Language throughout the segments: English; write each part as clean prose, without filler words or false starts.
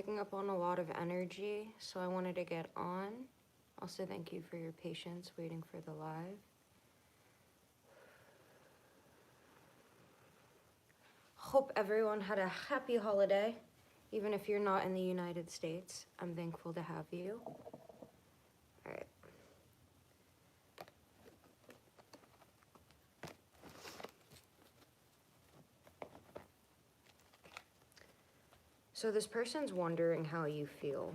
picking up on a lot of energy, so I wanted to get on. Also, thank you for your patience waiting for the live. Hope everyone had a happy holiday. Even if you're not in the United States, I'm thankful to have you. All right. So this person's wondering how you feel.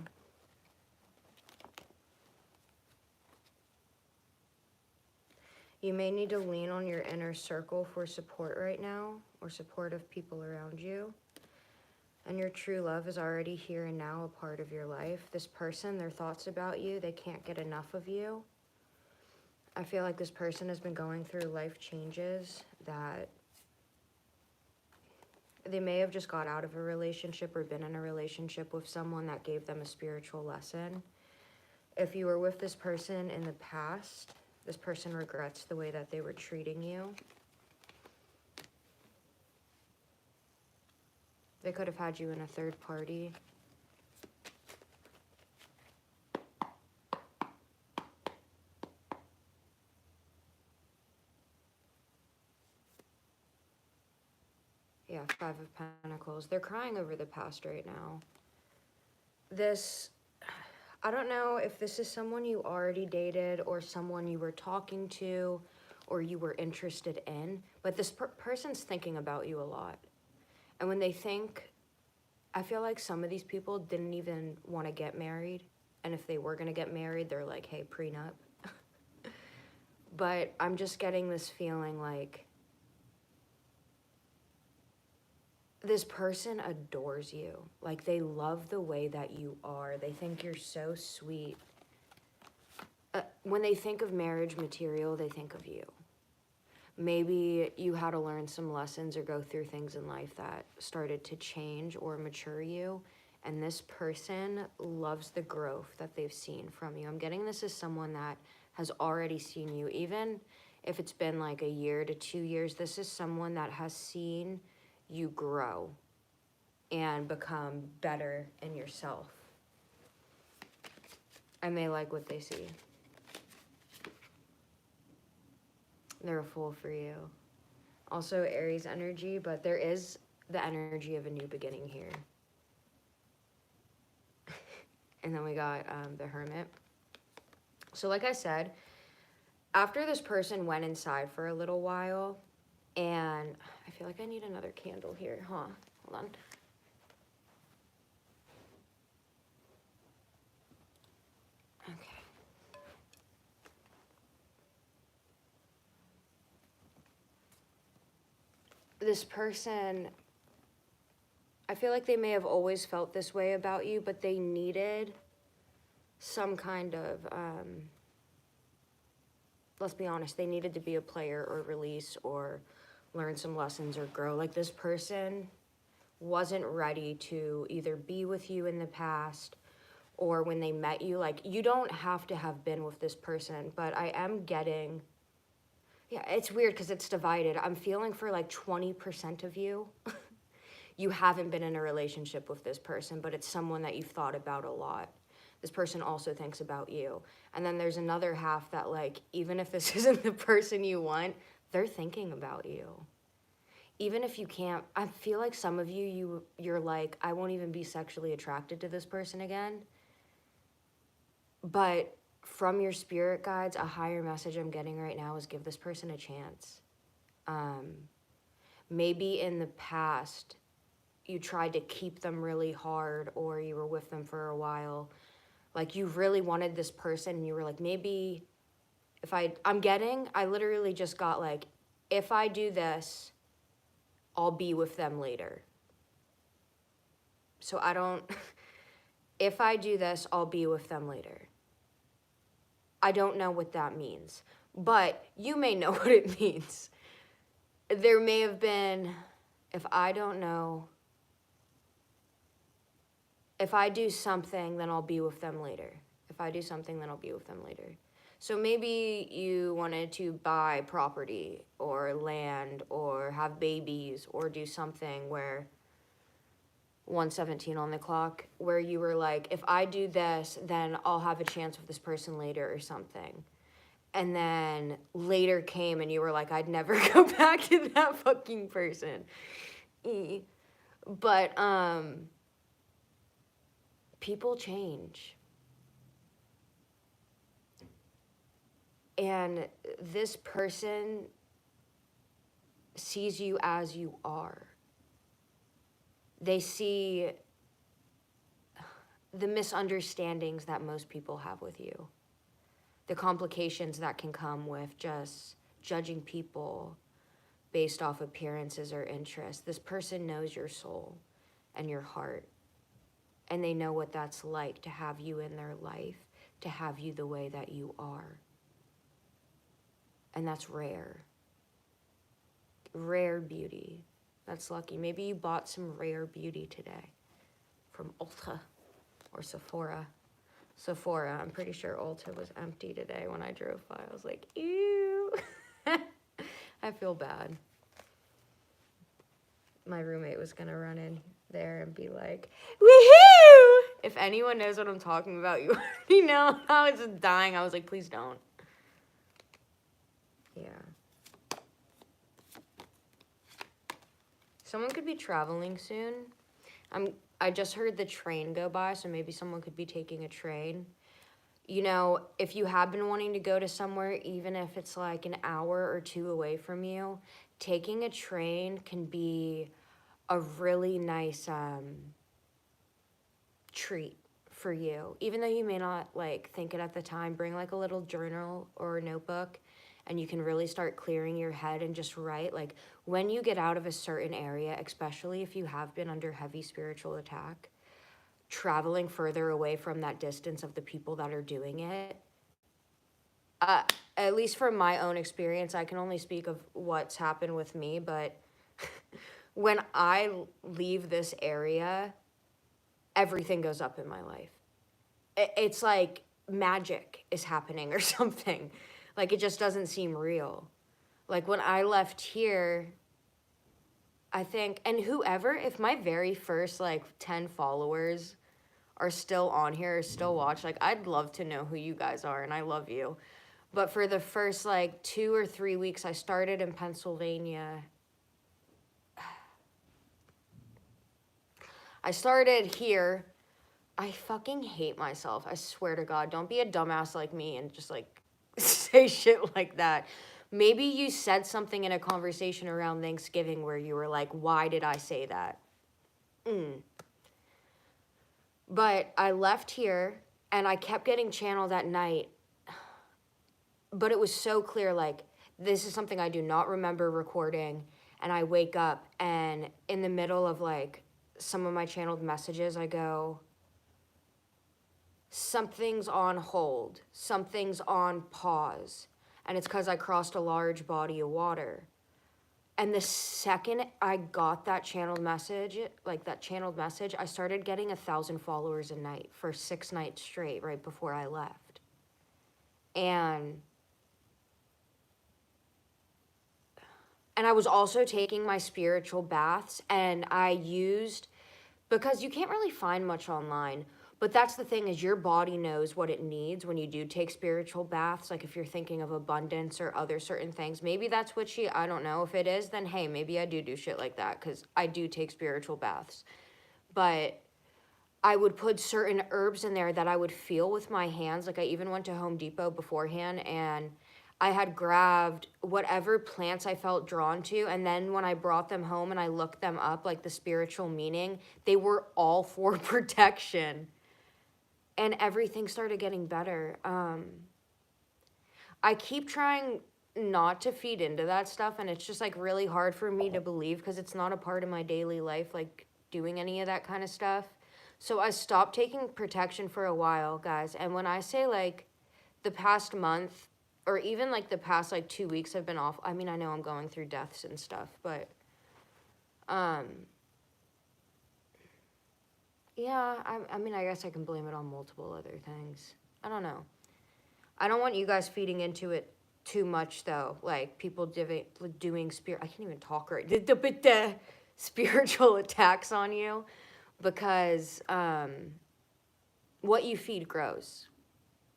You may need to lean on your inner circle for support right now, or support of people around you. And your true love is already here and now, a part of your life. This person, their thoughts about you, they can't get enough of you. I feel like this person has been going through life changes that they may have just got out of a relationship or been in a relationship with someone that gave them a spiritual lesson. If you were with this person in the past, this person regrets the way that they were treating you. They could have had you in a third party. Yeah, Five of Pentacles. They're crying over the past right now. I don't know if this is someone you already dated or someone you were talking to or you were interested in, but this person's thinking about you a lot. And when they think, I feel like some of these people didn't even want to get married. And if they were going to get married, they're like, hey, prenup. But I'm just getting this feeling like this person adores you. Like, they love the way that you are. They think you're so sweet. When they think of marriage material, they think of you. Maybe you had to learn some lessons or go through things in life that started to change or mature you. And this person loves the growth that they've seen from you. I'm getting this as someone that has already seen you. Even if it's been like a year to 2 years, this is someone that has seen you grow and become better in yourself. And they like what they see. They're a fool for you. Also Aries energy, but there is the energy of a new beginning here. And then we got the Hermit. So like I said, after this person went inside for a little while, and I feel like I need another candle here, huh? Hold on. Okay. This person, I feel like they may have always felt this way about you, but they needed some kind of, let's be honest, they needed to be a player or release or learn some lessons or grow. Like, this person wasn't ready to either be with you in the past or when they met you. Like, you don't have to have been with this person, but I am getting, yeah, it's weird because it's divided. I'm feeling for like 20% of you, you haven't been in a relationship with this person, but it's someone that you've thought about a lot. This person also thinks about you. And then there's another half that, like, even if this isn't the person you want, they're thinking about you. Even if you can't, I feel like some of you're like, I won't even be sexually attracted to this person again. But from your spirit guides, a higher message I'm getting right now is give this person a chance. Maybe in the past, you tried to keep them really hard, or you were with them for a while. Like, you really wanted this person, and you were like, maybe if I literally just got like, if I do this, I'll be with them later. So if I do this, I'll be with them later. I don't know what that means, but you may know what it means. There may have been, if I do something, then I'll be with them later. If I do something, then I'll be with them later. So maybe you wanted to buy property or land or have babies or do something where 1:17 on the clock, where you were like, if I do this, then I'll have a chance with this person later or something. And then later came and you were like, I'd never go back to that fucking person. But people change. And this person sees you as you are. They see the misunderstandings that most people have with you, the complications that can come with just judging people based off appearances or interests. This person knows your soul and your heart, and they know what that's like to have you in their life, to have you the way that you are. And that's rare. Rare beauty. That's lucky. Maybe you bought some rare beauty today from Ulta or Sephora. Sephora, I'm pretty sure Ulta was empty today when I drove by. I was like, ew. I feel bad. My roommate was gonna run in there and be like, woohoo! If anyone knows what I'm talking about, you already know. I was just dying. I was like, please don't. Yeah. Someone could be traveling soon. I just heard the train go by, so maybe someone could be taking a train. You know, if you have been wanting to go to somewhere, even if it's like an hour or two away from you, taking a train can be a really nice treat for you. Even though you may not like think it at the time, bring like a little journal or a notebook, and you can really start clearing your head and just write. Like when you get out of a certain area, especially if you have been under heavy spiritual attack, traveling further away from that distance of the people that are doing it, at least from my own experience, I can only speak of what's happened with me, but when I leave this area, everything goes up in my life. It's like magic is happening or something. Like, it just doesn't seem real. Like, when I left here, I think, and whoever, if my very first, like, 10 followers are still on here, or still watch, like, I'd love to know who you guys are, and I love you. But for the first, like, 2 or 3 weeks, I started in Pennsylvania. I started here. I fucking hate myself. I swear to God. Don't be a dumbass like me and just, like, say shit like that. Maybe you said something in a conversation around Thanksgiving where you were like, why did I say that? But I left here and I kept getting channeled at night. But it was so clear, like, this is something I do not remember recording. And I wake up and in the middle of like some of my channeled messages, I go, something's on hold, something's on pause, and it's because I crossed a large body of water. And the second I got that channeled message, I started getting 1,000 followers a night for 6 nights straight right before I left. And I was also taking my spiritual baths, and I used, because you can't really find much online, but that's the thing, is your body knows what it needs when you do take spiritual baths. Like if you're thinking of abundance or other certain things, maybe that's what I don't know. If it is, then hey, maybe I do shit like that, because I do take spiritual baths. But I would put certain herbs in there that I would feel with my hands. Like I even went to Home Depot beforehand, and I had grabbed whatever plants I felt drawn to, and then when I brought them home and I looked them up, like the spiritual meaning, they were all for protection. And everything started getting better. I keep trying not to feed into that stuff, and it's just like really hard for me to believe because it's not a part of my daily life, like doing any of that kind of stuff. So I stopped taking protection for a while, guys. And when I say like the past month or even like the past like 2 weeks have been off, I mean, I know I'm going through deaths and stuff, but yeah, I mean, I guess I can blame it on multiple other things. I don't know. I don't want you guys feeding into it too much, though. Like, people doing I can't even talk right. Spiritual attacks on you. because what you feed grows.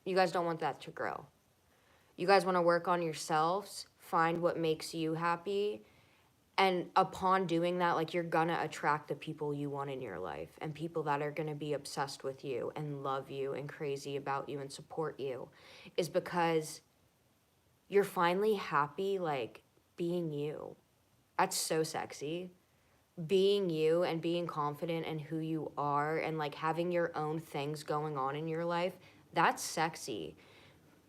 You guys don't want that to grow. You guys want to work on yourselves, find what makes you happy, and upon doing that, like, you're gonna attract the people you want in your life, and people that are gonna be obsessed with you and love you and crazy about you and support you, is because you're finally happy, like, being you. That's so sexy. Being you and being confident in who you are and, like, having your own things going on in your life, that's sexy.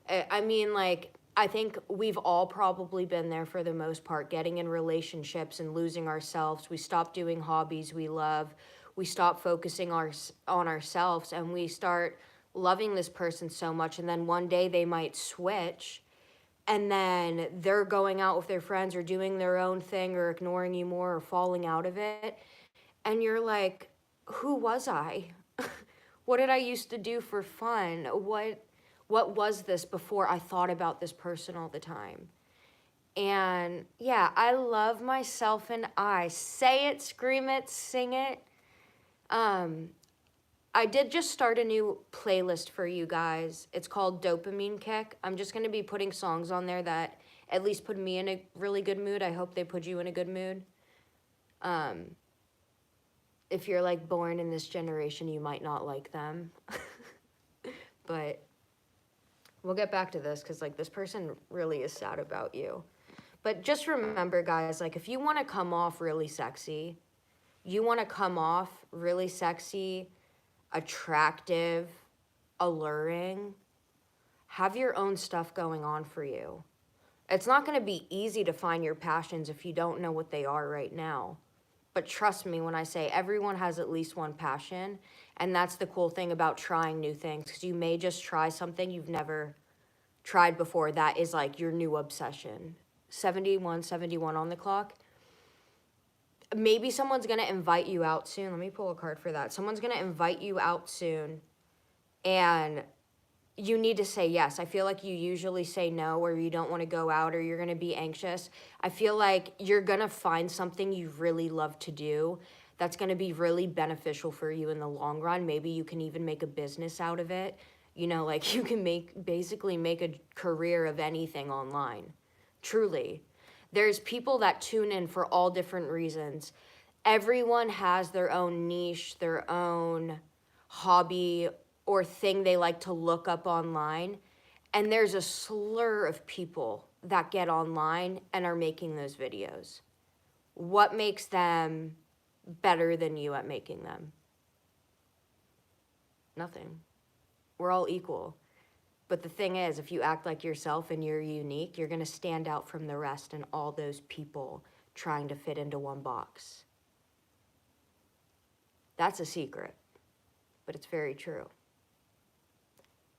I mean, like, I think we've all probably been there for the most part, getting in relationships and losing ourselves. We stop doing hobbies we love. We stop focusing on ourselves, and we start loving this person so much. And then one day they might switch, and then they're going out with their friends or doing their own thing or ignoring you more or falling out of it. And you're like, who was I? What did I used to do for fun? What was this before I thought about this person all the time? And yeah, I love myself, and I say it, scream it, sing it. I did just start a new playlist for you guys. It's called Dopamine Kick. I'm just going to be putting songs on there that at least put me in a really good mood. I hope they put you in a good mood. If you're, like, born in this generation, you might not like them. But we'll get back to this, because, like, this person really is sad about you. But just remember, guys, like, if you want to come off really sexy, attractive, alluring, have your own stuff going on for you. It's not going to be easy to find your passions if you don't know what they are right now. But trust me when I say everyone has at least one passion, and that's the cool thing about trying new things, because you may just try something you've never tried before that is, like, your new obsession. 71 on the clock. Maybe someone's going to invite you out soon. Let me pull a card for that. Someone's going to invite you out soon, and you need to say yes. I feel like you usually say no, or you don't want to go out, or you're going to be anxious. I feel like you're going to find something you really love to do that's going to be really beneficial for you in the long run. Maybe you can even make a business out of it. You know, like, you can basically make a career of anything online. Truly. There's people that tune in for all different reasons. Everyone has their own niche, their own hobby or thing they like to look up online. And there's a slur of people that get online and are making those videos. What makes them better than you at making them? Nothing. We're all equal. But the thing is, if you act like yourself and you're unique, you're going to stand out from the rest and all those people trying to fit into one box. That's a secret, but it's very true.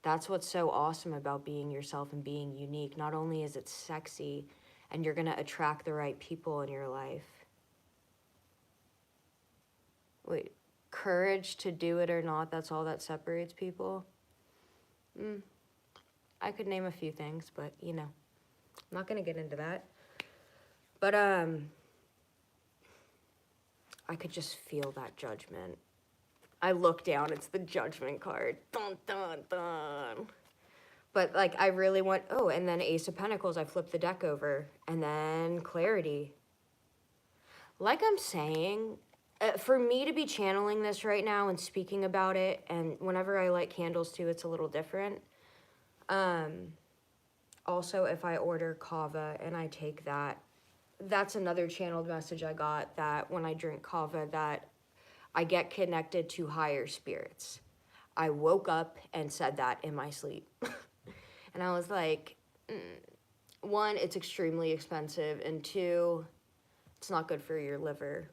That's what's so awesome about being yourself and being unique. Not only is it sexy, and you're going to attract the right people in your life. Wait, courage to do it or not, that's all that separates people? I could name a few things, but, you know, I'm not going to get into that. But, I could just feel that judgment. I look down, it's the judgment card. Dun, dun, dun. But, like, I really want, oh, and then Ace of Pentacles, I flip the deck over. And then clarity. Like I'm saying, for me to be channeling this right now and speaking about it, and whenever I light candles too, it's a little different. Also, if I order kava and I take that, that's another channeled message I got, that when I drink kava, that I get connected to higher spirits. I woke up and said that in my sleep. And I was like, one, it's extremely expensive, and two, it's not good for your liver.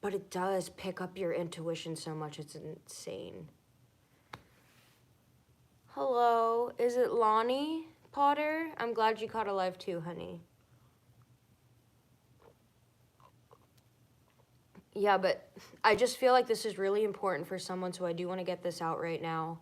But it does pick up your intuition so much, it's insane. Hello, is it Lonnie Potter? I'm glad you caught alive too, honey. Yeah, but I just feel like this is really important for someone, so I do want to get this out right now,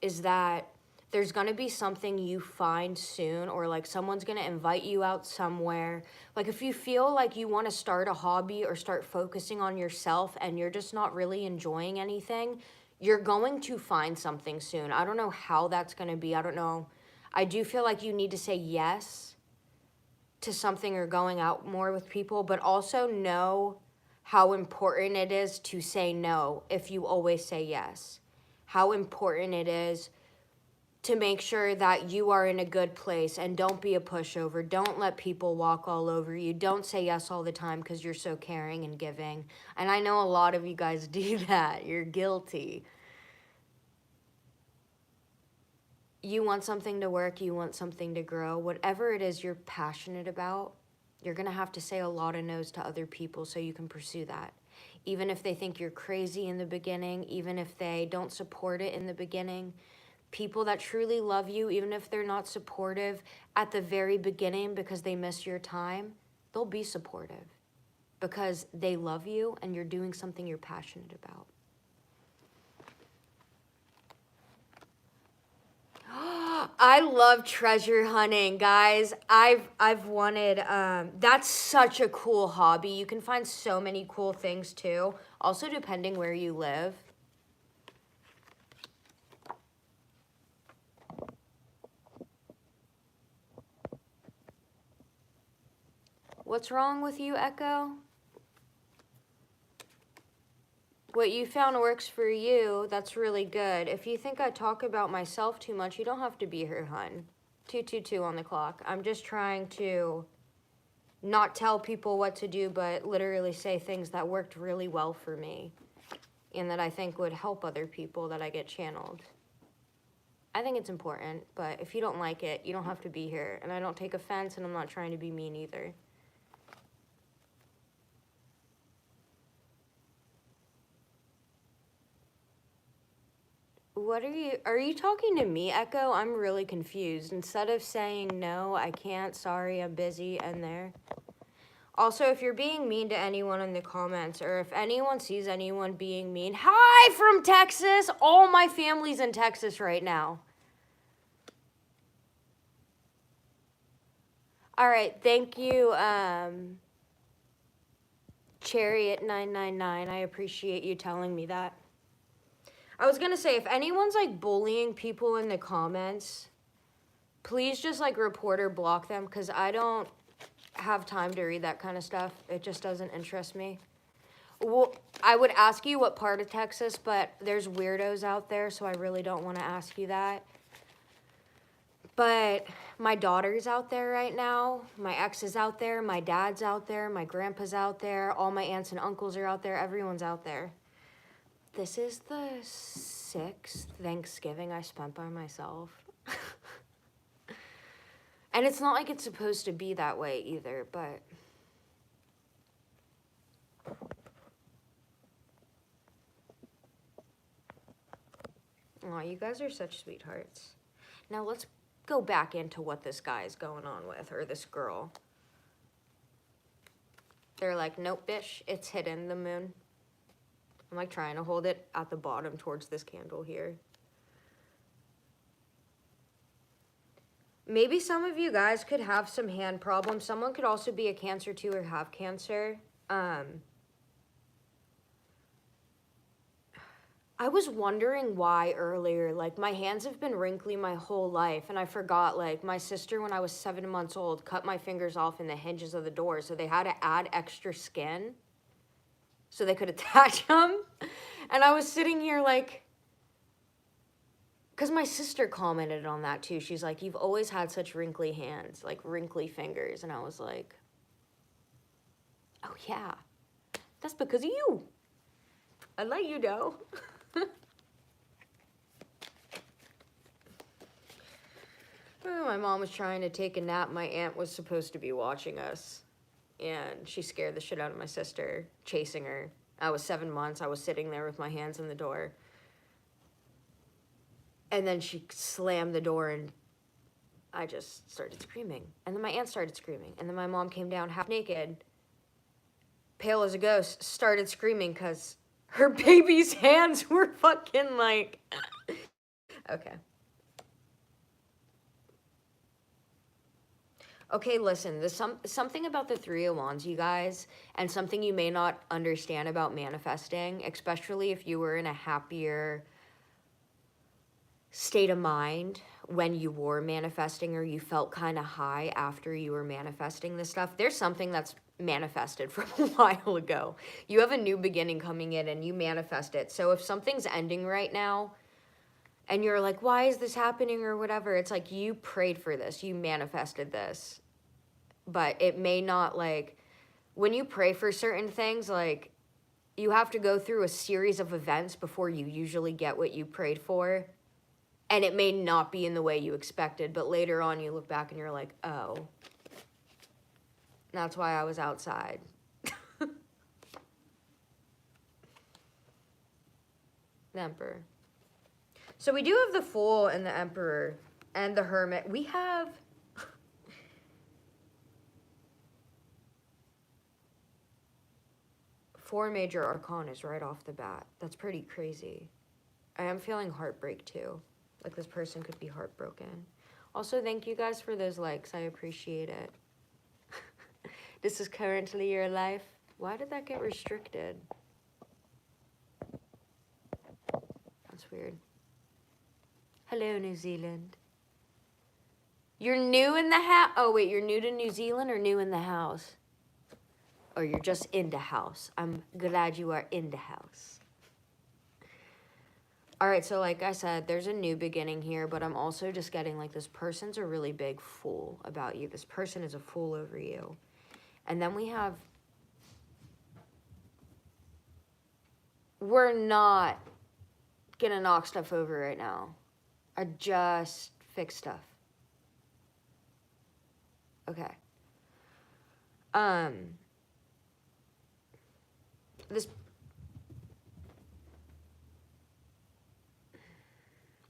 is that there's going to be something you find soon, or like someone's going to invite you out somewhere. Like if you feel like you want to start a hobby or start focusing on yourself and you're just not really enjoying anything, you're going to find something soon. I don't know how that's going to be. I don't know. I do feel like you need to say yes to something or going out more with people, but also know how important it is to say no if you always say yes. How important it is to make sure that you are in a good place, and don't be a pushover. Don't let people walk all over you. Don't say yes all the time because you're so caring and giving. And I know a lot of you guys do that. You're guilty. You want something to work, you want something to grow. Whatever it is you're passionate about, you're going to have to say a lot of no's to other people so you can pursue that. Even if they think you're crazy in the beginning, even if they don't support it in the beginning, people that truly love you, even if they're not supportive at the very beginning because they miss your time, they'll be supportive because they love you and you're doing something you're passionate about. I love treasure hunting, guys. I've wanted, that's such a cool hobby. You can find so many cool things too. Also, depending where you live. What's wrong with you, Echo? What you found works for you, that's really good. If you think I talk about myself too much, you don't have to be here, hun. 222 on the clock. I'm just trying to not tell people what to do, but literally say things that worked really well for me and that I think would help other people that I get channeled. I think it's important, but if you don't like it, you don't have to be here. And I don't take offense, and I'm not trying to be mean either. What are you talking to me, Echo? I'm really confused. Instead of saying no, I can't, sorry, I'm busy, and there. Also, if you're being mean to anyone in the comments, or if anyone sees anyone being mean, hi from Texas! All my family's in Texas right now. All right, thank you, Chariot999. I appreciate you telling me that. I was gonna say, if anyone's like bullying people in the comments, please just like report or block them, because I don't have time to read that kind of stuff. It just doesn't interest me. Well, I would ask you what part of Texas, but there's weirdos out there, so I really don't want to ask you that. But my daughter's out there right now, my ex is out there, my dad's out there, my grandpa's out there, all my aunts and uncles are out there, everyone's out there. This is the 6th Thanksgiving I spent by myself. And it's not like it's supposed to be that way either, but... Aw, you guys are such sweethearts. Now let's go back into what this guy's going on with, or this girl. They're like, nope, bitch, it's hidden, the moon. I'm like trying to hold it at the bottom towards this candle here. Maybe some of you guys could have some hand problems. Someone could also be a Cancer too or have cancer. I was wondering why earlier. Like, my hands have been wrinkly my whole life, and I forgot, like, my sister, when I was 7 months old, cut my fingers off in the hinges of the door, so they had to add extra skin so they could attach them. And I was sitting here, like, because my sister commented on that, too. She's like, you've always had such wrinkly hands, like, wrinkly fingers. And I was like, oh, yeah, that's because of you. I let you know. Oh, my mom was trying to take a nap. My aunt was supposed to be watching us, and she scared the shit out of my sister, chasing her. I was 7 months. I was sitting there with my hands in the door. And then she slammed the door, and I just started screaming. And then my aunt started screaming. And then my mom came down half naked, pale as a ghost, started screaming because her baby's hands were fucking like... Okay. Okay, listen, there's something about the Three of Wands, you guys, and something you may not understand about manifesting, especially if you were in a happier state of mind when you were manifesting, or you felt kind of high after you were manifesting this stuff. There's something that's manifested from a while ago. You have a new beginning coming in and you manifest it. So if something's ending right now and you're like, why is this happening or whatever, it's like you prayed for this, you manifested this. But it may not, like, when you pray for certain things, like, you have to go through a series of events before you usually get what you prayed for. And it may not be in the way you expected, but later on you look back and you're like, oh, that's why I was outside. The Emperor. So we do have the Fool and the Emperor and the Hermit. We have... four major arcanas right off the bat. That's pretty crazy. I am feeling heartbreak too. Like this person could be heartbroken. Also, thank you guys for those likes. I appreciate it. This is currently your life. Why did that get restricted? That's weird. Hello, New Zealand. You're new in the house. Oh, wait, you're new to New Zealand or new in the house? Or you're just in the house. I'm glad you are in the house. All right, so like I said, there's a new beginning here, but I'm also just getting like this person's a really big fool about you. This person is a fool over you. And then we have, we're not gonna knock stuff over right now. I just fix stuff. Okay.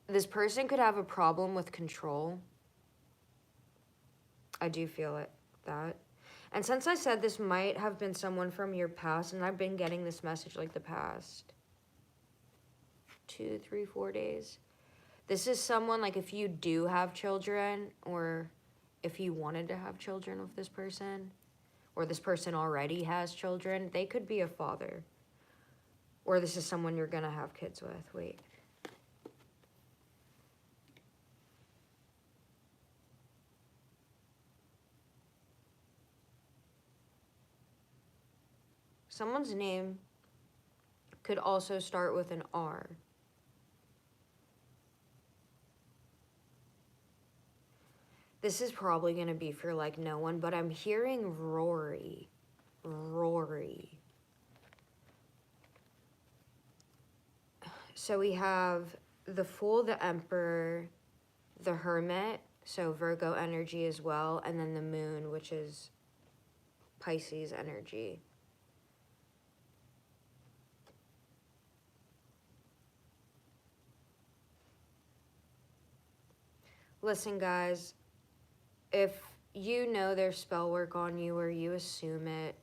This person could have a problem with control. I do feel it, that. And since I said this might have been someone from your past, and I've been getting this message like the past 2, 3, 4 days. This is someone, like, if you do have children, or if you wanted to have children with this person, or this person already has children, they could be a father. Or this is someone you're gonna have kids with. Wait. Someone's name could also start with an R. This is probably going to be for, like, no one, but I'm hearing Rory. Rory. So we have the Fool, the Emperor, the Hermit, so Virgo energy as well, and then the Moon, which is Pisces energy. Listen, guys, if you know there's spell work on you or you assume it,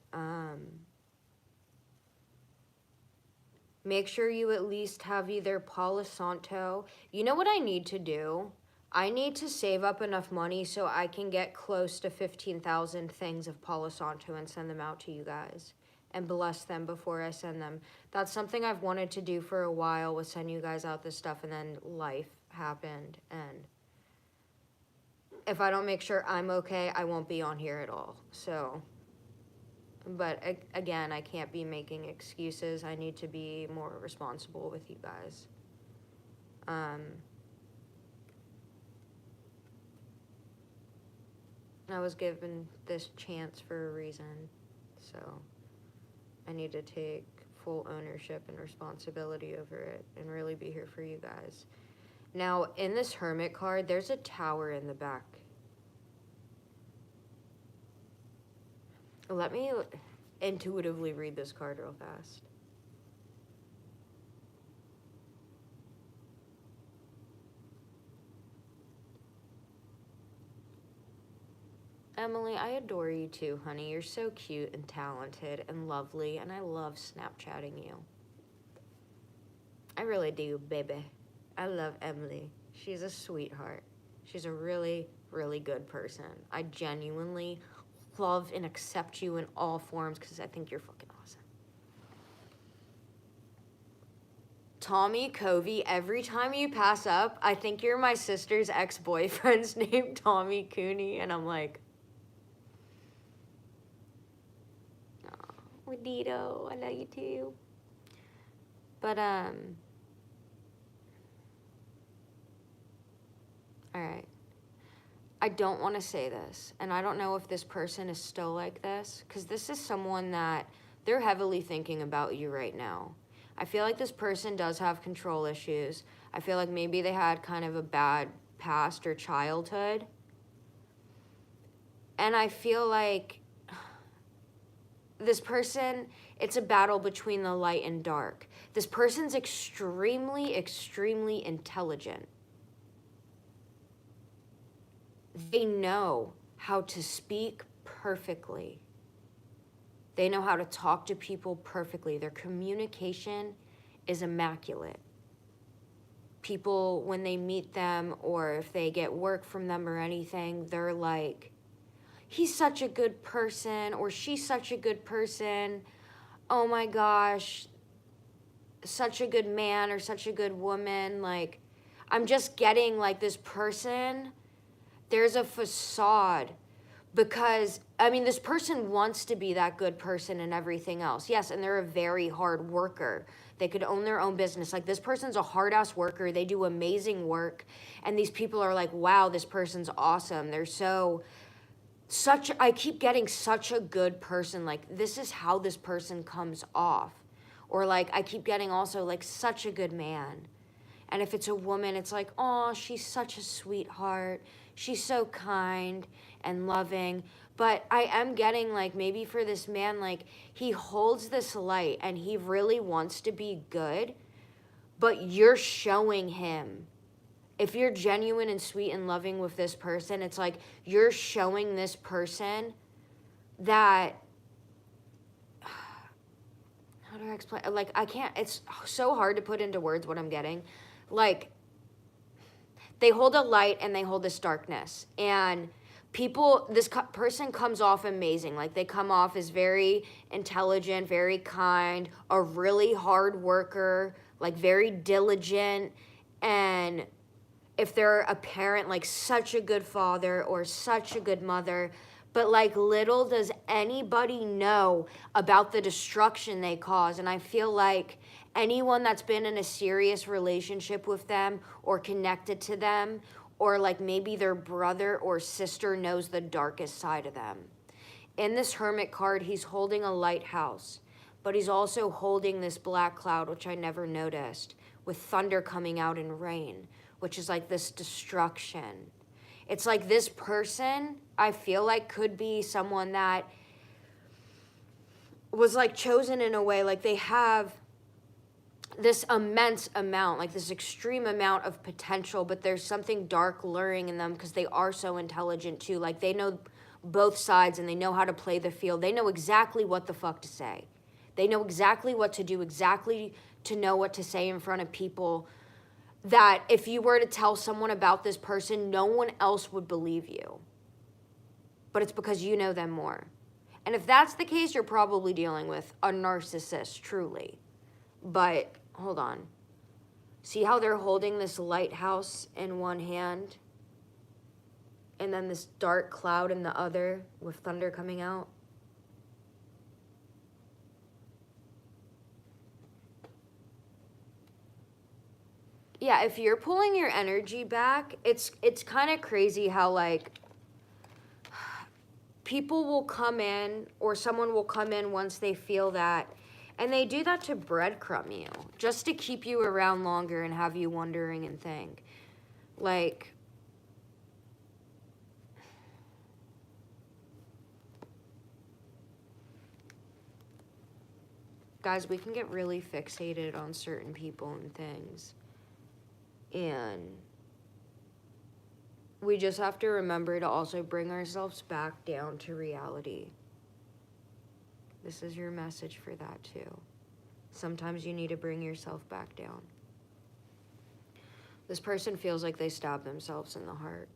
make sure you at least have either Palo Santo. You know what I need to do? I need to save up enough money so I can get close to 15,000 things of Palo Santo and send them out to you guys and bless them before I send them. That's something I've wanted to do for a while, was send you guys out this stuff, and then life happened, and if I don't make sure I'm okay, I won't be on here at all. So, but again, I can't be making excuses. I need to be more responsible with you guys. I was given this chance for a reason, so I need to take full ownership and responsibility over it and really be here for you guys. Now, in this Hermit card, there's a tower in the back. Let me intuitively read this card real fast. Emily, I adore you too, honey. You're so cute and talented and lovely, and I love Snapchatting you. I really do, baby. I love Emily. She's a sweetheart. She's a really, really good person. I genuinely love and accept you in all forms because I think you're fucking awesome. Tommy Covey, every time you pass up, I think you're my sister's ex-boyfriend's named Tommy Cooney, and I'm like, oh, Dito, I love you too. But, all right. I don't want to say this, and I don't know if this person is still like this, because this is someone that they're heavily thinking about you right now. I feel like this person does have control issues. I feel like maybe they had kind of a bad past or childhood. And I feel like this person, it's a battle between the light and dark. This person's extremely, extremely intelligent. They know how to speak perfectly. They know how to talk to people perfectly. Their communication is immaculate. People, when they meet them or if they get work from them or anything, they're like, he's such a good person or she's such a good person. Oh my gosh, such a good man or such a good woman. Like, I'm just getting like this person, there's a facade. Because, I mean, this person wants to be that good person and everything else. Yes, and they're a very hard worker. They could own their own business. Like, this person's a hard-ass worker. They do amazing work. And these people are like, wow, this person's awesome. They're I keep getting such a good person. Like, this is how this person comes off. Or, like, I keep getting also, like, such a good man. And if it's a woman, it's like, oh, she's such a sweetheart. She's so kind and loving. But I am getting, like, maybe for this man, like, he holds this light and he really wants to be good, but you're showing him. If you're genuine and sweet and loving with this person, it's like you're showing this person that, how do I explain? Like, I can't, it's so hard to put into words what I'm getting. Like, they hold a light and they hold this darkness. And people, this person comes off amazing. Like, they come off as very intelligent, very kind, a really hard worker, like very diligent. And if they're a parent, like such a good father or such a good mother. But like, little does anybody know about the destruction they cause. And I feel like anyone that's been in a serious relationship with them or connected to them, or like maybe their brother or sister knows the darkest side of them. In this Hermit card, he's holding a lighthouse, but he's also holding this black cloud, which I never noticed, with thunder coming out and rain, which is like this destruction. It's like this person, I feel like, could be someone that was like chosen in a way, like they have this immense amount, like this extreme amount of potential, but there's something dark luring in them because they are so intelligent too. Like, they know both sides and they know how to play the field. They know exactly what the fuck to say. They know exactly what to do, exactly to know what to say in front of people, that if you were to tell someone about this person, no one else would believe you. But it's because you know them more. And if that's the case, you're probably dealing with a narcissist, truly. But, hold on. See how they're holding this lighthouse in one hand? And then this dark cloud in the other with thunder coming out? Yeah, if you're pulling your energy back, it's kind of crazy how, like, people will come in, or someone will come in once they feel that, and they do that to breadcrumb you, just to keep you around longer and have you wondering and think. Like, guys, we can get really fixated on certain people and things. And we just have to remember to also bring ourselves back down to reality. This is your message for that too. Sometimes you need to bring yourself back down. This person feels like they stabbed themselves in the heart.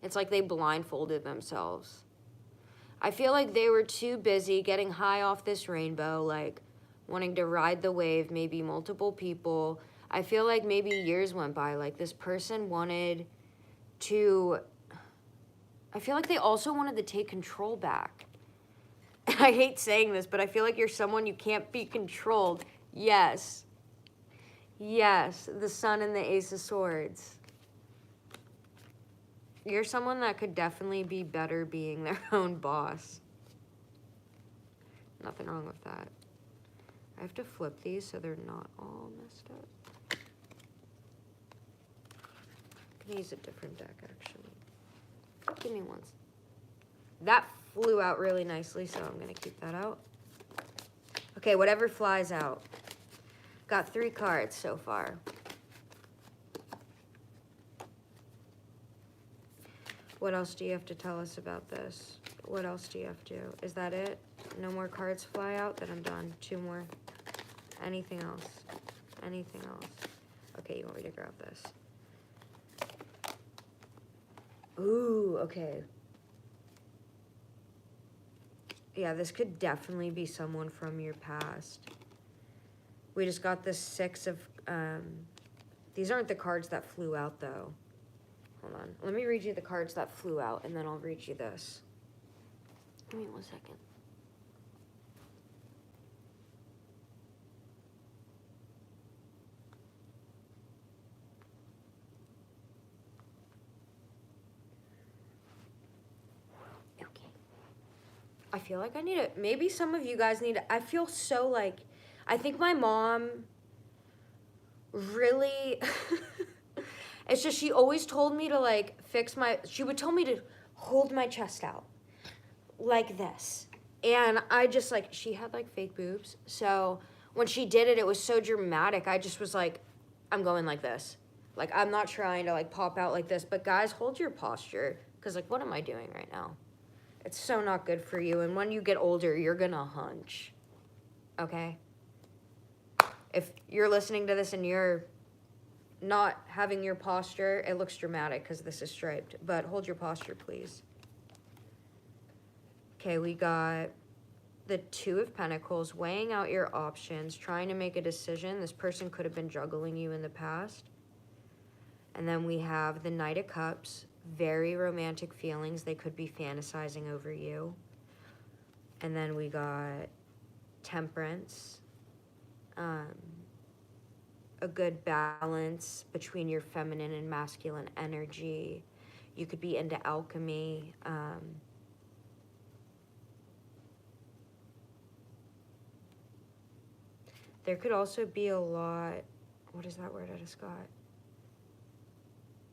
It's like they blindfolded themselves. I feel like they were too busy getting high off this rainbow, like wanting to ride the wave, maybe multiple people. I feel like maybe years went by, like this person wanted to, I feel like they also wanted to take control back. I hate saying this, but I feel like you're someone you can't be controlled. Yes. Yes, the Sun and the Ace of Swords. You're someone that could definitely be better being their own boss. Nothing wrong with that. I have to flip these so they're not all messed up. I can use a different deck, actually. Give me one. That flew out really nicely, so I'm going to keep that out. Okay, whatever flies out. Got 3 cards so far. What else do you have to tell us about this? What else do you have to? Is that it? No more cards fly out? Then I'm done. 2 more. Anything else? Anything else? Okay, you want me to grab this? Ooh, okay. Yeah, this could definitely be someone from your past. We just got the 6 of, these aren't the cards that flew out, though. Hold on. Let me read you the cards that flew out, and then I'll read you this. Give me 1 second. Okay. I feel like I need to, maybe some of you guys need to, I feel so like, I think my mom really... It's just she always told me to, like, she would tell me to hold my chest out like this. And I just, like, she had, like, fake boobs. So when she did it, it was so dramatic. I just was like, I'm going like this. Like, I'm not trying to, like, pop out like this. But, guys, hold your posture. Because, like, what am I doing right now? It's so not good for you. And when you get older, you're going to hunch. Okay? If you're listening to this and you're not having your posture, it looks dramatic because this is striped, but hold your posture, please. Okay, we got the 2 of Pentacles, weighing out your options, trying to make a decision. This person could have been juggling you in the past. And then we have the Knight of Cups, very romantic feelings. They could be fantasizing over you. And then we got Temperance. A good balance between your feminine and masculine energy. You could be into alchemy. There could also be a lot, what is that word I just got?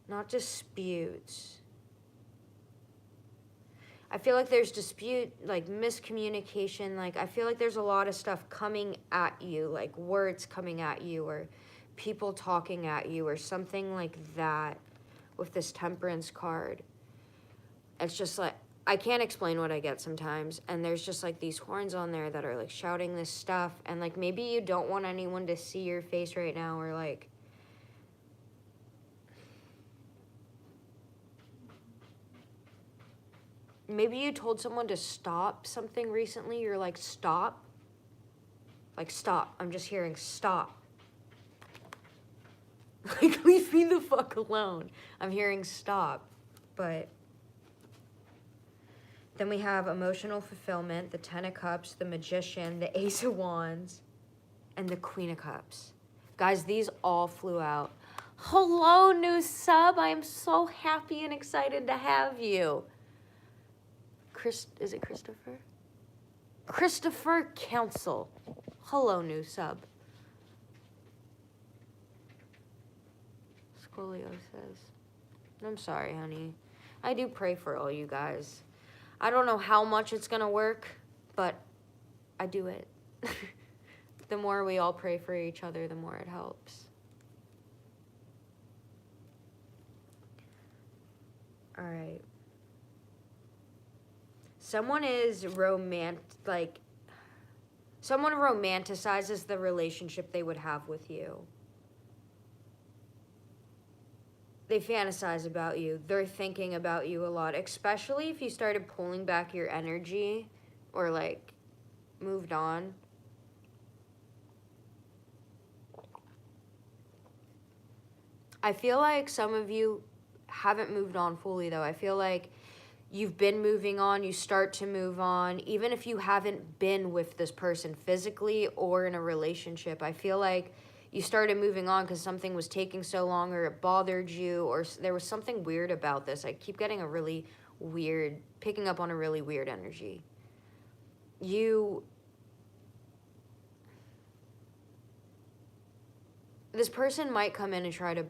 Not disputes. I feel like there's dispute, like miscommunication, like I feel like there's a lot of stuff coming at you, like words coming at you or people talking at you or something like that with this Temperance card. It's just like, I can't explain what I get sometimes, and there's just like these horns on there that are like shouting this stuff, and like maybe you don't want anyone to see your face right now, or like maybe you told someone to stop something recently. You're like, stop. Like, stop. I'm just hearing stop. Like, leave me the fuck alone. I'm hearing stop. But then we have emotional fulfillment, the 10 of Cups, the Magician, the Ace of Wands, and the Queen of Cups. Guys, these all flew out. Hello, new sub. I am so happy and excited to have you. Is it Christopher? Christopher Council. Hello, new sub. Scolio says, I'm sorry, honey. I do pray for all you guys. I don't know how much it's gonna work, but I do it. The more we all pray for each other, the more it helps. All right. Someone someone romanticizes the relationship they would have with you. they fantasize about you. They're thinking about you a lot, especially if you started pulling back your energy or like moved on. I feel like some of you haven't moved on fully though. I feel like you've been moving on, you start to move on, even if you haven't been with this person physically or in a relationship. I feel like you started moving on because something was taking so long, or it bothered you, or there was something weird about this. I keep getting a really weird, picking up on a really weird energy. This person might come in and try to,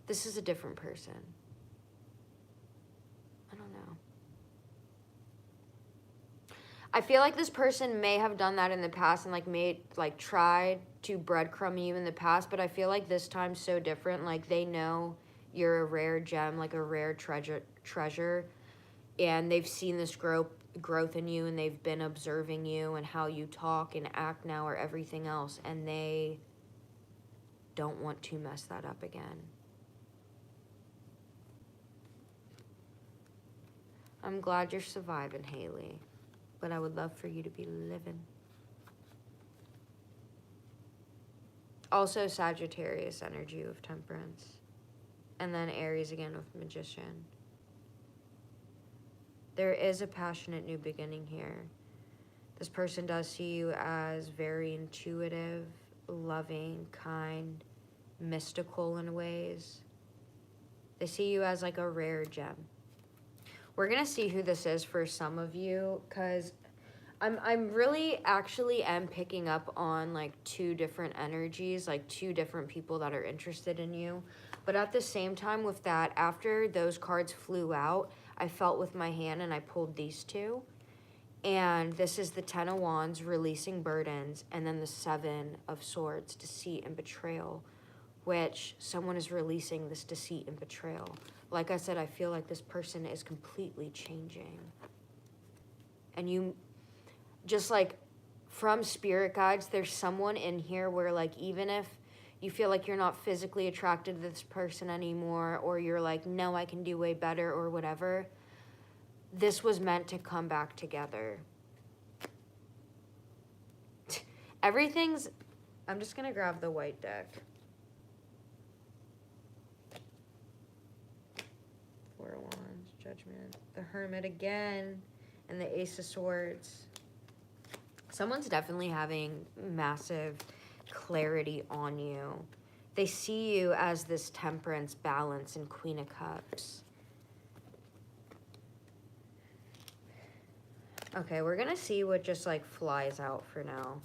this is a different person. I don't know. I feel like this person may have done that in the past and tried to breadcrumb you in the past, but I feel like this time's so different. Like, they know you're a rare gem, like a rare treasure, and they've seen this growth in you, and they've been observing you and how you talk and act now or everything else, and they don't want to mess that up again. I'm glad you're surviving, Haley, but I would love for you to be living. Also Sagittarius energy with Temperance, and then Aries again with Magician. There is a passionate new beginning here. This person does see you as very intuitive, loving, kind, mystical in ways. They see you as like a rare gem. We're gonna see who this is for some of you, because I'm really actually am picking up on like two different energies, like two different people that are interested in you. But at the same time with that, after those cards flew out, I felt with my hand and I pulled these two. And this is the 10 of Wands, releasing burdens, and then the 7 of Swords, deceit and betrayal, which someone is releasing this deceit and betrayal. Like I said, I feel like this person is completely changing. And you, just like from spirit guides, there's someone in here where like, even if you feel like you're not physically attracted to this person anymore, or you're like, no, I can do way better or whatever, this was meant to come back together. Everything's, I'm just gonna grab the white deck. 4 of Wands, Judgment, the Hermit again, and the Ace of Swords. Someone's definitely having massive clarity on you. They see you as this Temperance, Balance, and Queen of Cups. Okay, we're gonna see what just like flies out for now.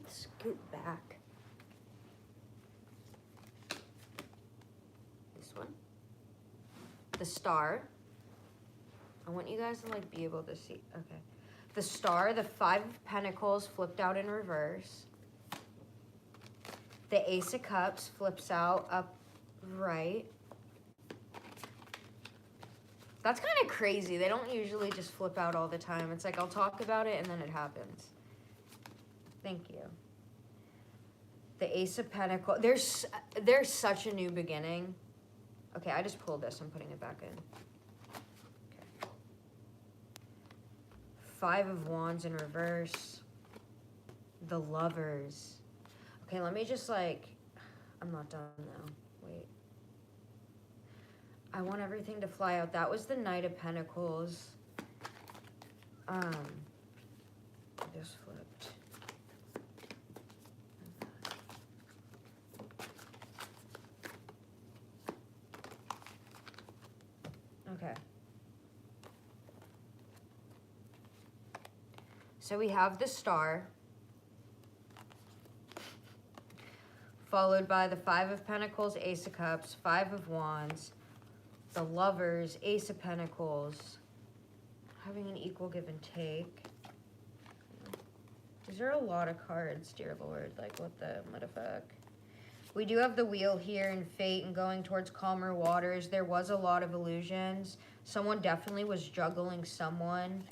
Scoot back. This one. The Star. I want you guys to like be able to see. Okay. The Star, the 5 of Pentacles flipped out in reverse. The Ace of Cups flips out upright. That's kind of crazy. They don't usually just flip out all the time. It's like, I'll talk about it and then it happens. Thank you. The Ace of Pentacles. There's such a new beginning. Okay, I just pulled this. I'm putting it back in. Okay. 5 of Wands in reverse. The Lovers. Okay, let me just like, I'm not done now. Wait. I want everything to fly out. That was the Knight of Pentacles. This flipped. Okay. So we have the Star, followed by the 5 of Pentacles, Ace of Cups, 5 of Wands, the Lovers, Ace of Pentacles, having an equal give and take. These are a lot of cards, dear Lord. Like, what the fuck? We do have the Wheel here and Fate and going towards calmer waters. There was a lot of illusions. Someone definitely was juggling someone.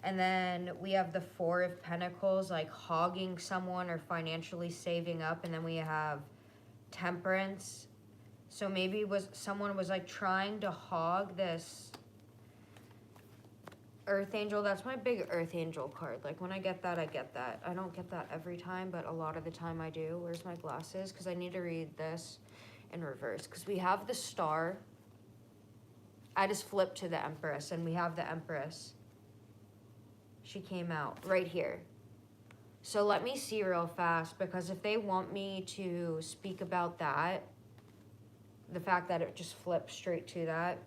And then we have the Four of Pentacles, like hogging someone or financially saving up. And then we have Temperance. So maybe someone was like trying to hog this Earth Angel. That's my big Earth Angel card. Like when I get that, I get that. I don't get that every time, but a lot of the time I do. Where's my glasses? Because I need to read this in reverse. Because we have the Star. I just flipped to the Empress, and we have the Empress. She came out right here. So let me see real fast, because if they want me to speak about that, the fact that it just flipped straight to that.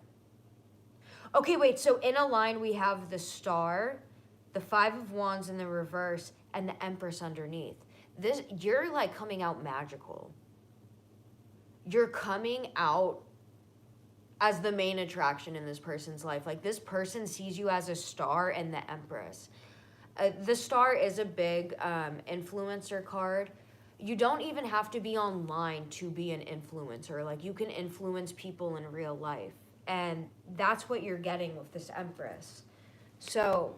Okay, wait, so in a line we have the Star, the Five of Wands in the reverse, and the Empress underneath. You're like coming out magical. You're coming out as the main attraction in this person's life. Like this person sees you as a star and the Empress. The Star is a big influencer card. You don't even have to be online to be an influencer. Like you can influence people in real life. And that's what you're getting with this Empress. So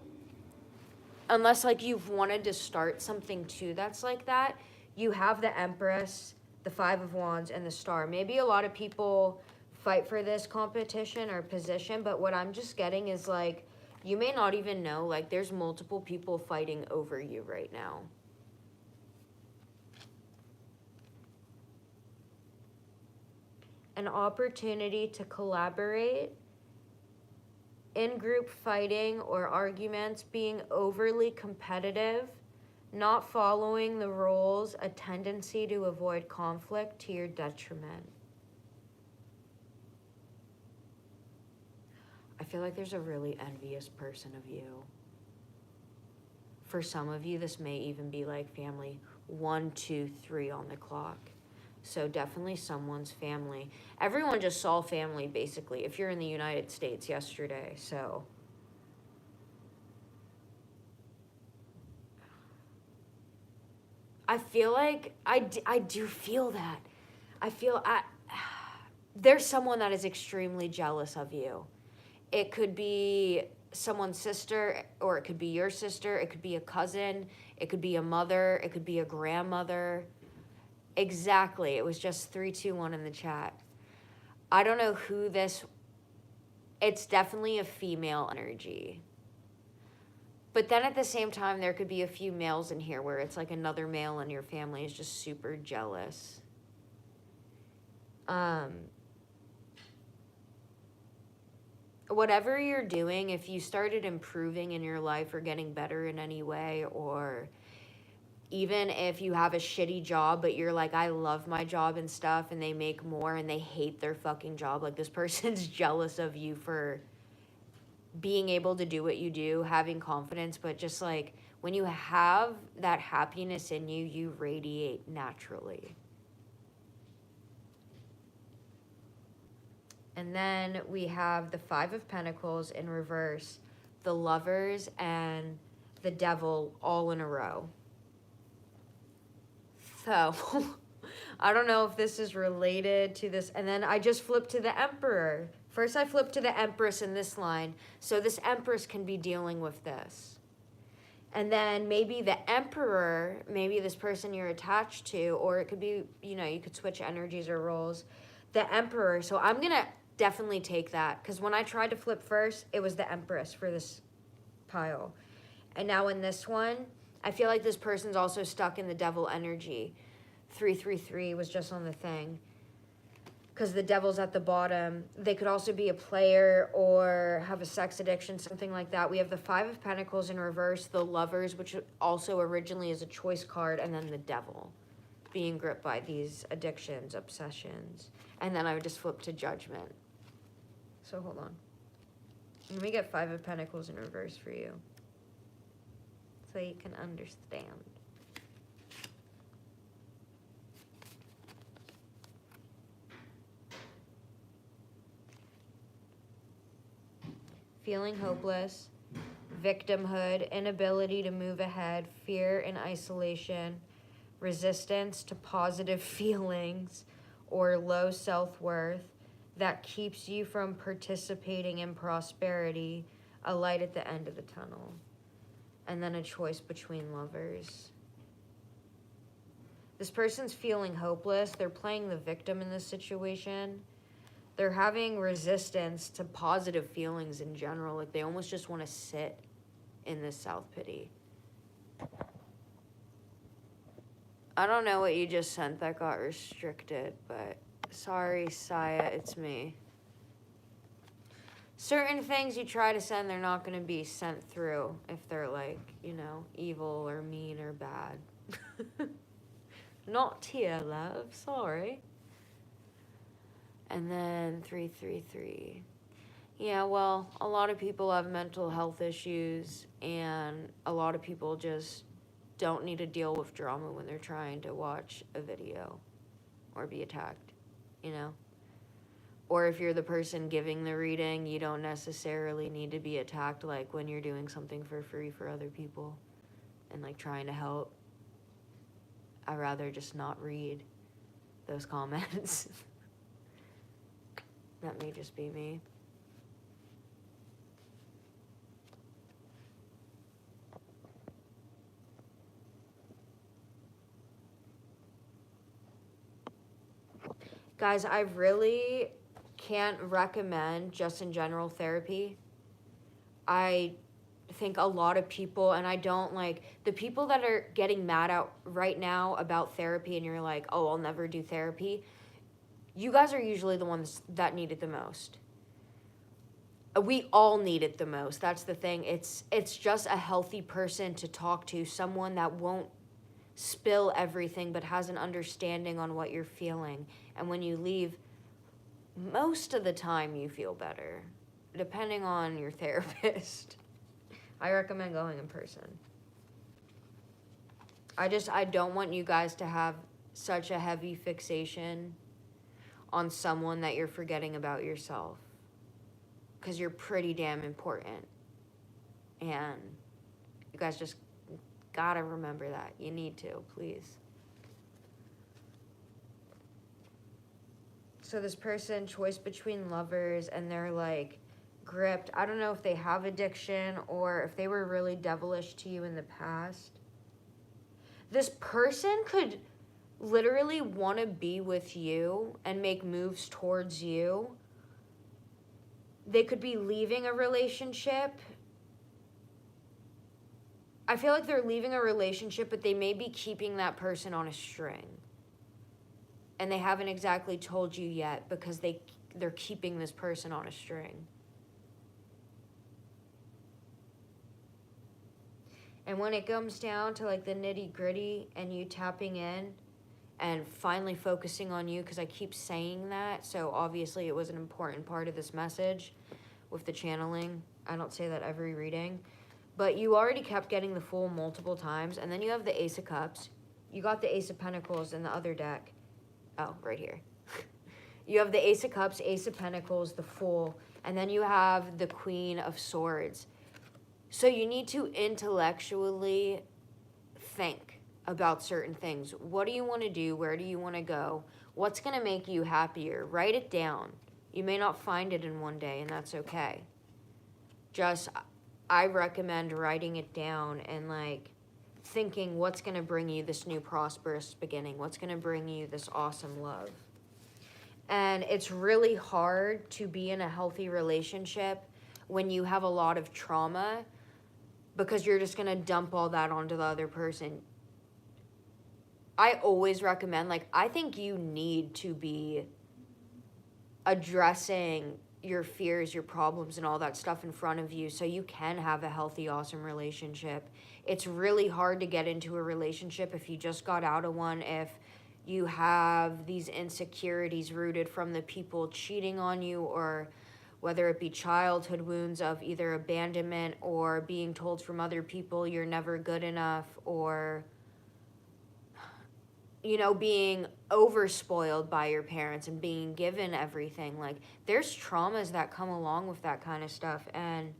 unless like you've wanted to start something too that's like that, you have the Empress, the Five of Wands, and the Star. Maybe a lot of people fight for this competition or position, but what I'm just getting is like, you may not even know, like there's multiple people fighting over you right now. An opportunity to collaborate, in group fighting or arguments, being overly competitive, not following the rules, a tendency to avoid conflict to your detriment. I feel like there's a really envious person of you. For some of you, this may even be like family 1, 2, 3 on the clock. So definitely someone's family. Everyone just saw family, basically, if you're in the United States yesterday, so. I feel like, I do feel that. There's someone that is extremely jealous of you. It could be someone's sister, or it could be your sister. It could be a cousin. It could be a mother. It could be a grandmother. Exactly. It was just 321 in the chat. I don't know who this... It's definitely a female energy. But then at the same time, there could be a few males in here where it's like another male in your family is just super jealous. Whatever you're doing, if you started improving in your life or getting better in any way, or even if you have a shitty job, but you're like, I love my job and stuff, and they make more and they hate their fucking job, like this person's jealous of you for being able to do what you do, having confidence, but just like when you have that happiness in you, you radiate naturally. And then we have the Five of Pentacles in reverse, the Lovers, and the Devil all in a row. So, I don't know if this is related to this. And then I just flipped to the Emperor. First I flipped to the Empress in this line. So this Empress can be dealing with this. And then maybe the Emperor, maybe this person you're attached to, or it could be, you know, you could switch energies or roles. The Emperor, so I'm going to definitely take that, because when I tried to flip first, it was the Empress for this pile. And now in this one, I feel like this person's also stuck in the Devil energy. 333 was just on the thing, because the Devil's at the bottom. They could also be a player or have a sex addiction, something like that. We have the Five of Pentacles in reverse, the Lovers, which also originally is a choice card, and then the Devil being gripped by these addictions, obsessions. And then I would just flip to Judgment. So hold on. Let me get Five of Pentacles in reverse for you, so you can understand. Feeling hopeless, victimhood, inability to move ahead, fear and isolation, resistance to positive feelings, or low self-worth that keeps you from participating in prosperity, a light at the end of the tunnel. and then a choice between lovers. This person's feeling hopeless. They're playing the victim in this situation. They're having resistance to positive feelings in general. Like, they almost just want to sit in this self-pity. I don't know what you just sent that got restricted, but sorry, Saya, it's me. Certain things you try to send, they're not going to be sent through if they're, like, you know, evil or mean or bad. Not here, love. Sorry. And then 333. Yeah, well, a lot of people have mental health issues, and a lot of people just don't need to deal with drama when they're trying to watch a video or be attacked, you know? Or if you're the person giving the reading, you don't necessarily need to be attacked, like when you're doing something for free for other people and, like, trying to help. I'd rather just not read those comments. That may just be me. Guys, I really can't recommend just in general therapy. I think a lot of people, and I don't like, the people that are getting mad out right now about therapy and you're like, oh, I'll never do therapy. You guys are usually the ones that need it the most. We all need it the most. That's the thing. It's just a healthy person to talk to, someone that won't spill everything but has an understanding on what you're feeling. And when you leave, most of the time you feel better, depending on your therapist. I recommend going in person. I don't want you guys to have such a heavy fixation on someone that you're forgetting about yourself, because you're pretty damn important. And you guys just gotta remember that. You need to, please. So this person, choice between lovers, and they're like gripped. I don't know if they have addiction or if they were really devilish to you in the past. This person could literally want to be with you and make moves towards you. They could be leaving a relationship. I feel like they're leaving a relationship, but they may be keeping that person on a string. And they haven't exactly told you yet because they're keeping this person on a string. And when it comes down to, like, the nitty-gritty and you tapping in and finally focusing on you, because I keep saying that, so obviously it was an important part of this message with the channeling. I don't say that every reading. But you already kept getting the Fool multiple times, and then you have the Ace of Cups. You got the Ace of Pentacles in the other deck. Oh, right here. You have the Ace of Cups, Ace of Pentacles, the Fool, and then you have the Queen of Swords. So you need to intellectually think about certain things. What do you want to do? Where do you want to go? What's going to make you happier? Write it down. You may not find it in one day, and that's okay. Just, I recommend writing it down and, like, thinking what's going to bring you this new prosperous beginning. What's going to bring you this awesome love. And it's really hard to be in a healthy relationship when you have a lot of trauma, because you're just going to dump all that onto the other person. I always recommend, like, I think you need to be addressing your fears, your problems, and all that stuff in front of you so you can have a healthy, awesome relationship. It's really hard to get into a relationship if you just got out of one, if you have these insecurities rooted from the people cheating on you, or whether it be childhood wounds of either abandonment or being told from other people you're never good enough, or, you know, being overspoiled by your parents and being given everything. Like, there's traumas that come along with that kind of stuff. And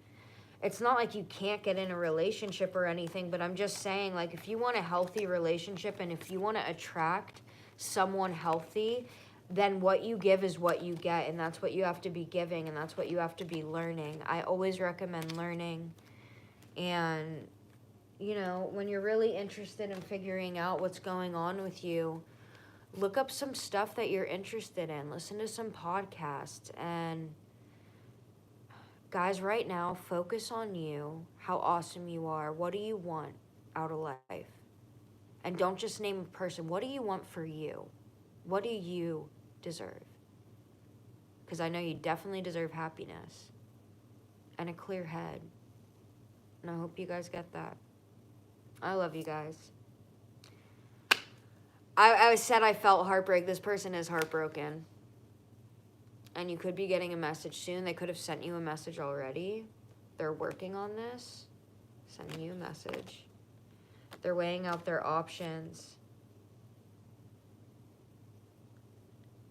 it's not like you can't get in a relationship or anything, but I'm just saying, like, if you want a healthy relationship and if you want to attract someone healthy, then what you give is what you get, and that's what you have to be giving, and that's what you have to be learning. I always recommend learning and you know, when you're really interested in figuring out what's going on with you, look up some stuff that you're interested in. Listen to some podcasts. And guys, right now, focus on you, how awesome you are. What do you want out of life? And don't just name a person. What do you want for you? What do you deserve? Because I know you definitely deserve happiness and a clear head. And I hope you guys get that. I love you guys. I said I felt heartbreak. This person is heartbroken. And you could be getting a message soon. They could have sent you a message already. They're working on this. Sending you a message. They're weighing out their options.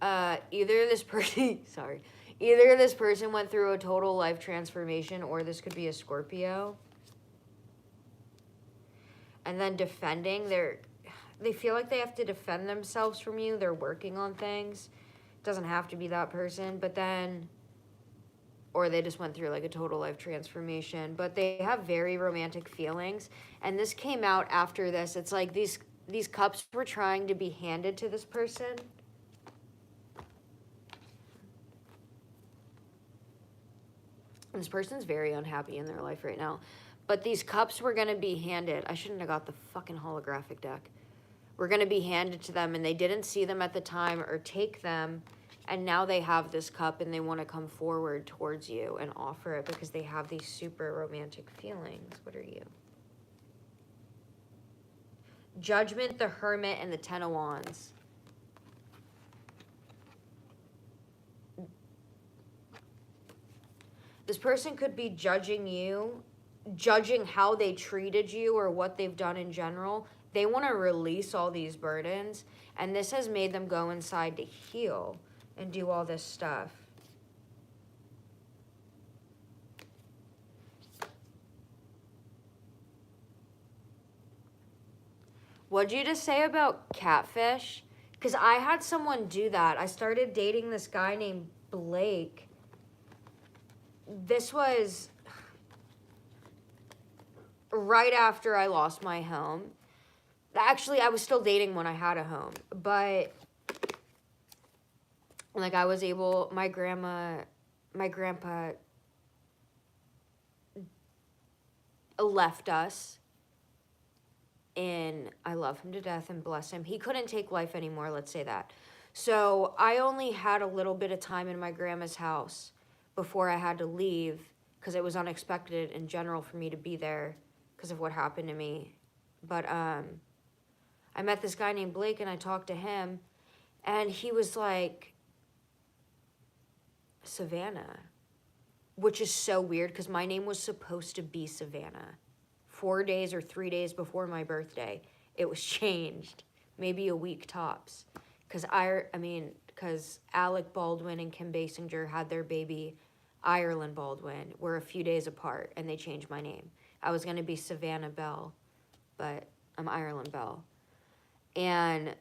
Either this person went through a total life transformation, or this could be a Scorpio. And then defending, they feel like they have to defend themselves from you. They're working on things. It doesn't have to be that person, but then, or they just went through like a total life transformation, but they have very romantic feelings. And this came out after this. It's like these cups were trying to be handed to this person. This person's very unhappy in their life right now. But these cups were going to be handed. I shouldn't have got the fucking holographic deck. We're going to be handed to them, and they didn't see them at the time or take them. And now they have this cup, and they want to come forward towards you and offer it because they have these super romantic feelings. What are you? Judgment, the Hermit, and the Ten of Wands. This person could be judging you, judging how they treated you or what they've done in general. They want to release all these burdens, and this has made them go inside to heal and do all this stuff. What'd you just say about catfish? Because I had someone do that. I started dating this guy named Blake. This was right after I lost my home. Actually, I was still dating when I had a home. But, like, I was able, my grandpa left us. And I love him to death and bless him. He couldn't take life anymore, let's say that. So I only had a little bit of time in my grandma's house before I had to leave, because it was unexpected in general for me to be there because of what happened to me. But I met this guy named Blake, and I talked to him, and he was like, Savannah, which is so weird because my name was supposed to be Savannah 4 days or 3 days before my birthday. It was changed, maybe a week tops, because Alec Baldwin and Kim Basinger had their baby Ireland Baldwin. We're a few days apart, and they changed my name. I was going to be Savannah Bell, but I'm Ireland Bell. And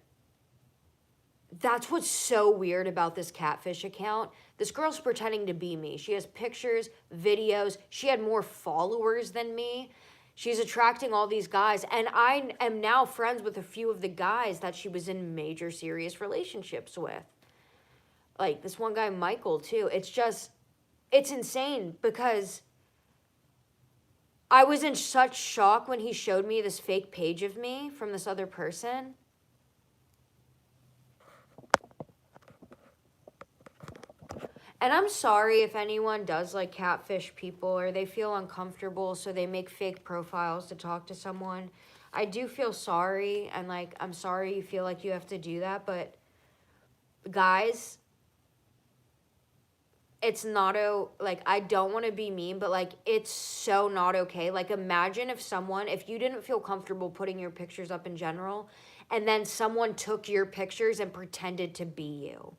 that's what's so weird about this catfish account. This girl's pretending to be me. She has pictures, videos. She had more followers than me. She's attracting all these guys. And I am now friends with a few of the guys that she was in major serious relationships with. Like this one guy, Michael, too. It's insane because I was in such shock when he showed me this fake page of me from this other person. And I'm sorry if anyone does like catfish people or they feel uncomfortable so they make fake profiles to talk to someone. I do feel sorry, and like I'm sorry you feel like you have to do that, but guys, it's not like I don't want to be mean, but like it's so not okay. Like imagine if you didn't feel comfortable putting your pictures up in general, and then someone took your pictures and pretended to be you.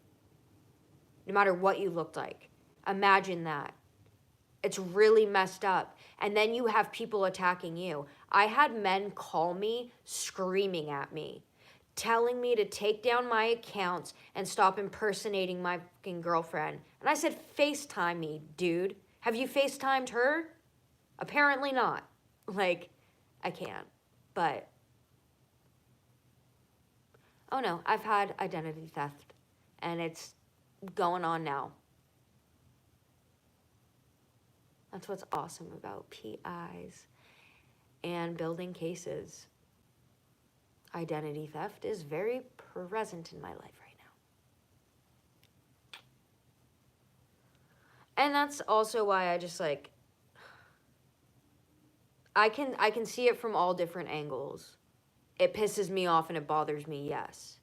No matter what you looked like. Imagine that. It's really messed up. And then you have people attacking you. I had men call me screaming at me, telling me to take down my accounts and stop impersonating my fucking girlfriend. And I said, FaceTime me, dude. Have you FaceTimed her? Apparently not. Like, I can't. But, oh no, I've had identity theft, and it's going on now. That's what's awesome about PIs and building cases. Identity theft is very present in my life right now. And that's also why I just like, I can see it from all different angles. It pisses me off and it bothers me, yes.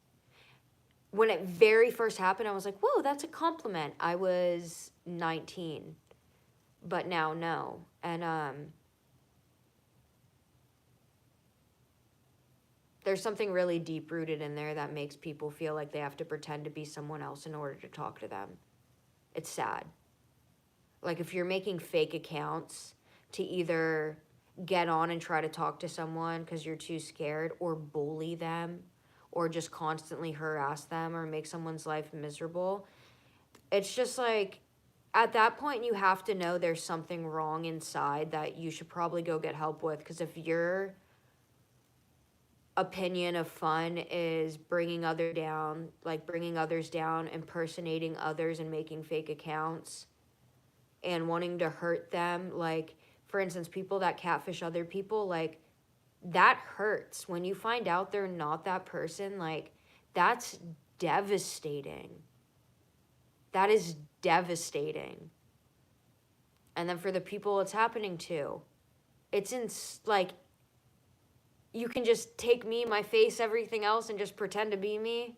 When it very first happened, I was like, whoa, that's a compliment. I was 19, but now no. And there's something really deep rooted in there that makes people feel like they have to pretend to be someone else in order to talk to them. It's sad. Like if you're making fake accounts to either get on and try to talk to someone because you're too scared, or bully them, or just constantly harass them or make someone's life miserable, it's just like, at that point you have to know there's something wrong inside that you should probably go get help with. Because if your opinion of fun is bringing others down, impersonating others and making fake accounts and wanting to hurt them, like for instance, people that catfish other people, like that hurts. When you find out they're not that person, like that's devastating. That is devastating. And then for the people it's happening to, it's like, you can just take me, my face, everything else, and just pretend to be me.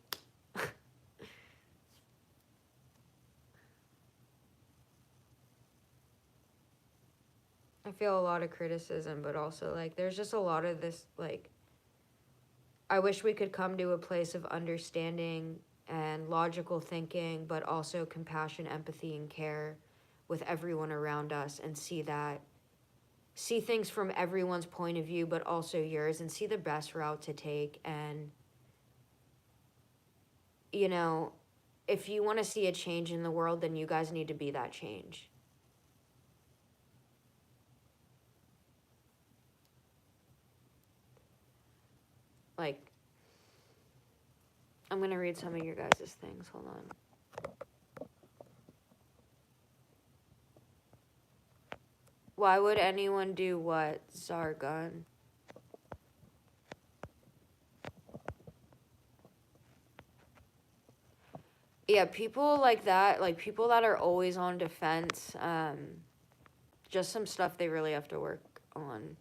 I feel a lot of criticism, but also like there's just a lot of this, like, I wish we could come to a place of understanding and logical thinking, but also compassion, empathy, and care with everyone around us, and see things from everyone's point of view, but also yours, and see the best route to take. And, you know, if you want to see a change in the world, then you guys need to be that change. Like, I'm going to read some of your guys' things. Hold on. Why would anyone do what, Zargun? Yeah, people like that, like people that are always on defense, just some stuff they really have to work on.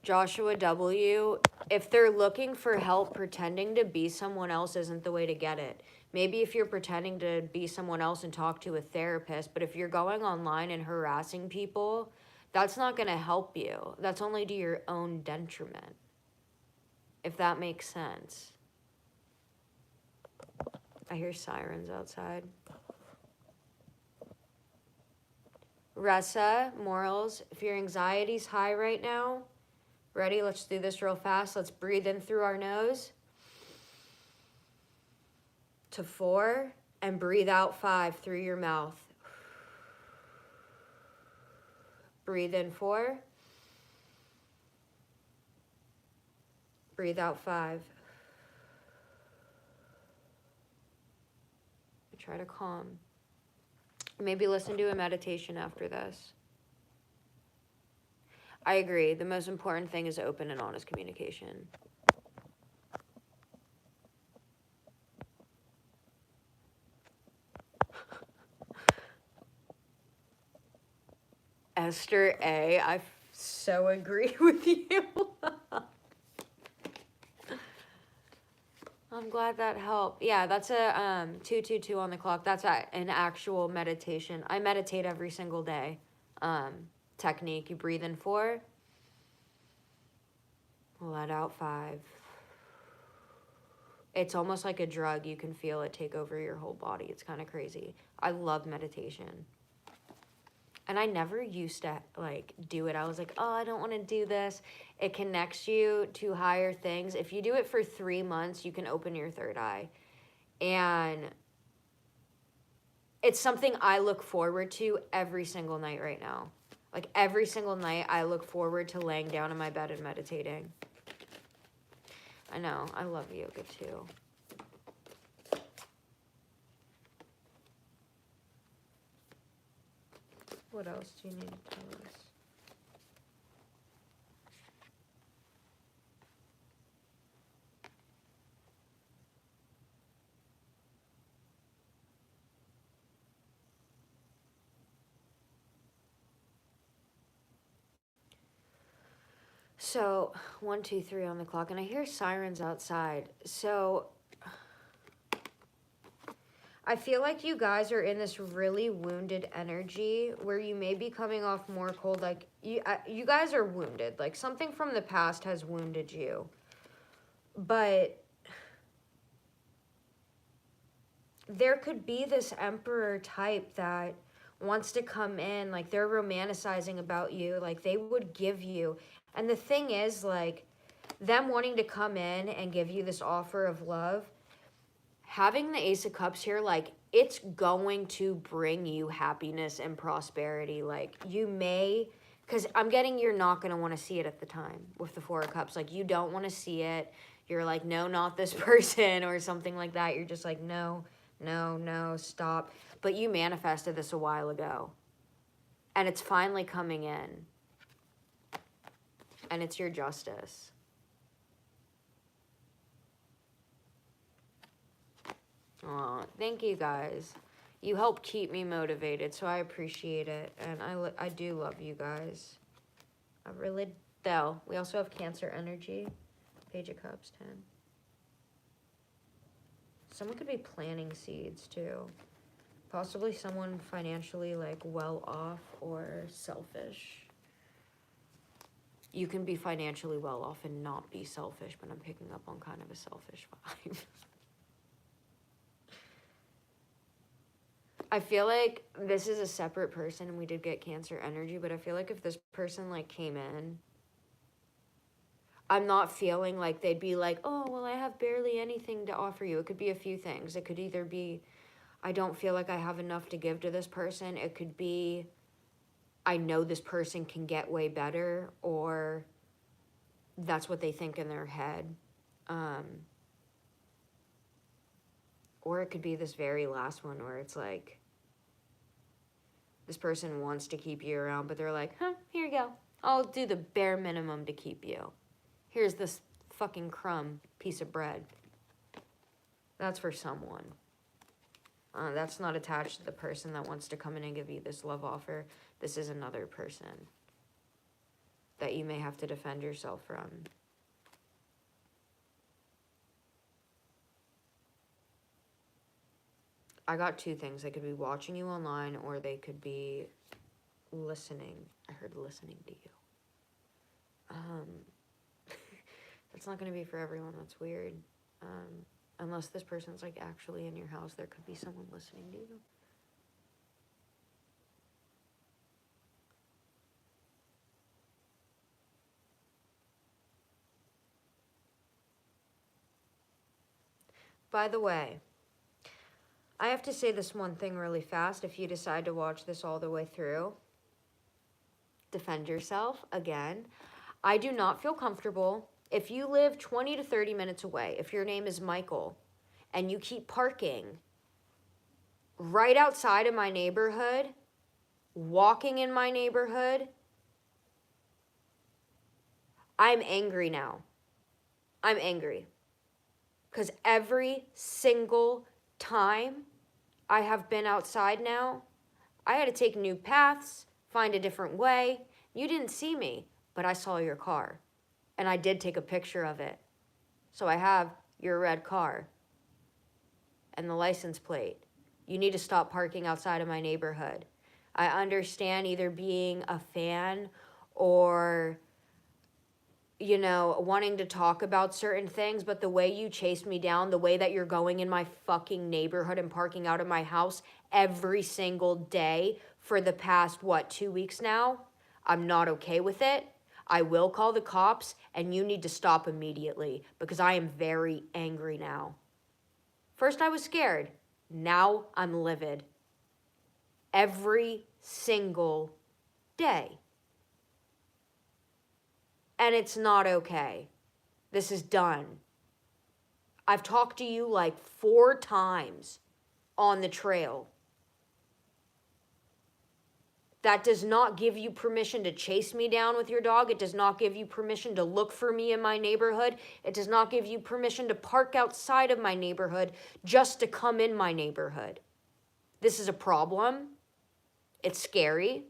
Joshua W., if they're looking for help, pretending to be someone else isn't the way to get it. Maybe if you're pretending to be someone else and talk to a therapist, but if you're going online and harassing people, that's not going to help you. That's only to your own detriment, if that makes sense. I hear sirens outside. Ressa, Morals, if your anxiety's high right now, ready? Let's do this real fast. Let's breathe in through our nose to 4 and breathe out 5 through your mouth. Breathe in 4. Breathe out 5. Try to calm. Maybe listen to a meditation after this. I agree. The most important thing is open and honest communication. Esther A., I so agree with you. I'm glad that helped. Yeah, that's a 222 on the clock. That's an actual meditation. I meditate every single day. Technique, you breathe in 4, let out 5. It's almost like a drug. You can feel it take over your whole body. It's kind of crazy. I love meditation. And I never used to like do it. I was like, oh, I don't want to do this. It connects you to higher things. If you do it for 3 months, you can open your third eye. And it's something I look forward to every single night right now. Like every single night, I look forward to laying down in my bed and meditating. I know, I love yoga too. What else do you need to tell us? So, 1, 2, 3 on the clock, and I hear sirens outside. So, I feel like you guys are in this really wounded energy where you may be coming off more cold. Like, you guys are wounded. Like, something from the past has wounded you. But there could be this emperor type that wants to come in, like they're romanticizing about you, like they would give you. And the thing is, like, them wanting to come in and give you this offer of love, having the Ace of Cups here, like, it's going to bring you happiness and prosperity. Like, you may, because I'm getting you're not going to want to see it at the time with the Four of Cups. Like, you don't want to see it. You're like, no, not this person or something like that. You're just like, no, no, no, stop. But you manifested this a while ago. And it's finally coming in. And it's your justice. Aw, thank you guys. You help keep me motivated, so I appreciate it. And I do love you guys. I really do. We also have Cancer energy. Page of Cups, 10. Someone could be planting seeds, too. Possibly someone financially, like, well off or selfish. You can be financially well off and not be selfish, but I'm picking up on kind of a selfish vibe. I feel like this is a separate person, and we did get Cancer energy, but I feel like if this person, like, came in, I'm not feeling like they'd be like, oh, well, I have barely anything to offer you. It could be a few things. It could either be, I don't feel like I have enough to give to this person. It could be, I know this person can get way better, or that's what they think in their head. Or it could be this very last one where it's like, this person wants to keep you around, but they're like, here you go. I'll do the bare minimum to keep you. Here's this fucking crumb piece of bread. That's for someone. That's not attached to the person that wants to come in and give you this love offer. This is another person that you may have to defend yourself from. I got two things. They could be watching you online, or they could be listening. I heard listening to you. That's not going to be for everyone. That's weird. Unless this person's, like, actually in your house, there could be someone listening to you. By the way, I have to say this one thing really fast. If you decide to watch this all the way through, defend yourself again. I do not feel comfortable. If you live 20 to 30 minutes away, if your name is Michael, and you keep parking right outside of my neighborhood, walking in my neighborhood, I'm angry now. I'm angry. Because every single time I have been outside now, I had to take new paths, find a different way. You didn't see me, but I saw your car. And I did take a picture of it. So I have your red car and the license plate. You need to stop parking outside of my neighborhood. I understand either being a fan or, you know, wanting to talk about certain things, but the way you chased me down, the way that you're going in my fucking neighborhood and parking out of my house every single day for the past, 2 weeks now. I'm not okay with it. I will call the cops, and you need to stop immediately because I am very angry now. First I was scared. Now I'm livid. Every single day. And it's not okay. This is done. I've talked to you like 4 times on the trail. That does not give you permission to chase me down with your dog. It does not give you permission to look for me in my neighborhood. It does not give you permission to park outside of my neighborhood just to come in my neighborhood. This is a problem. It's scary.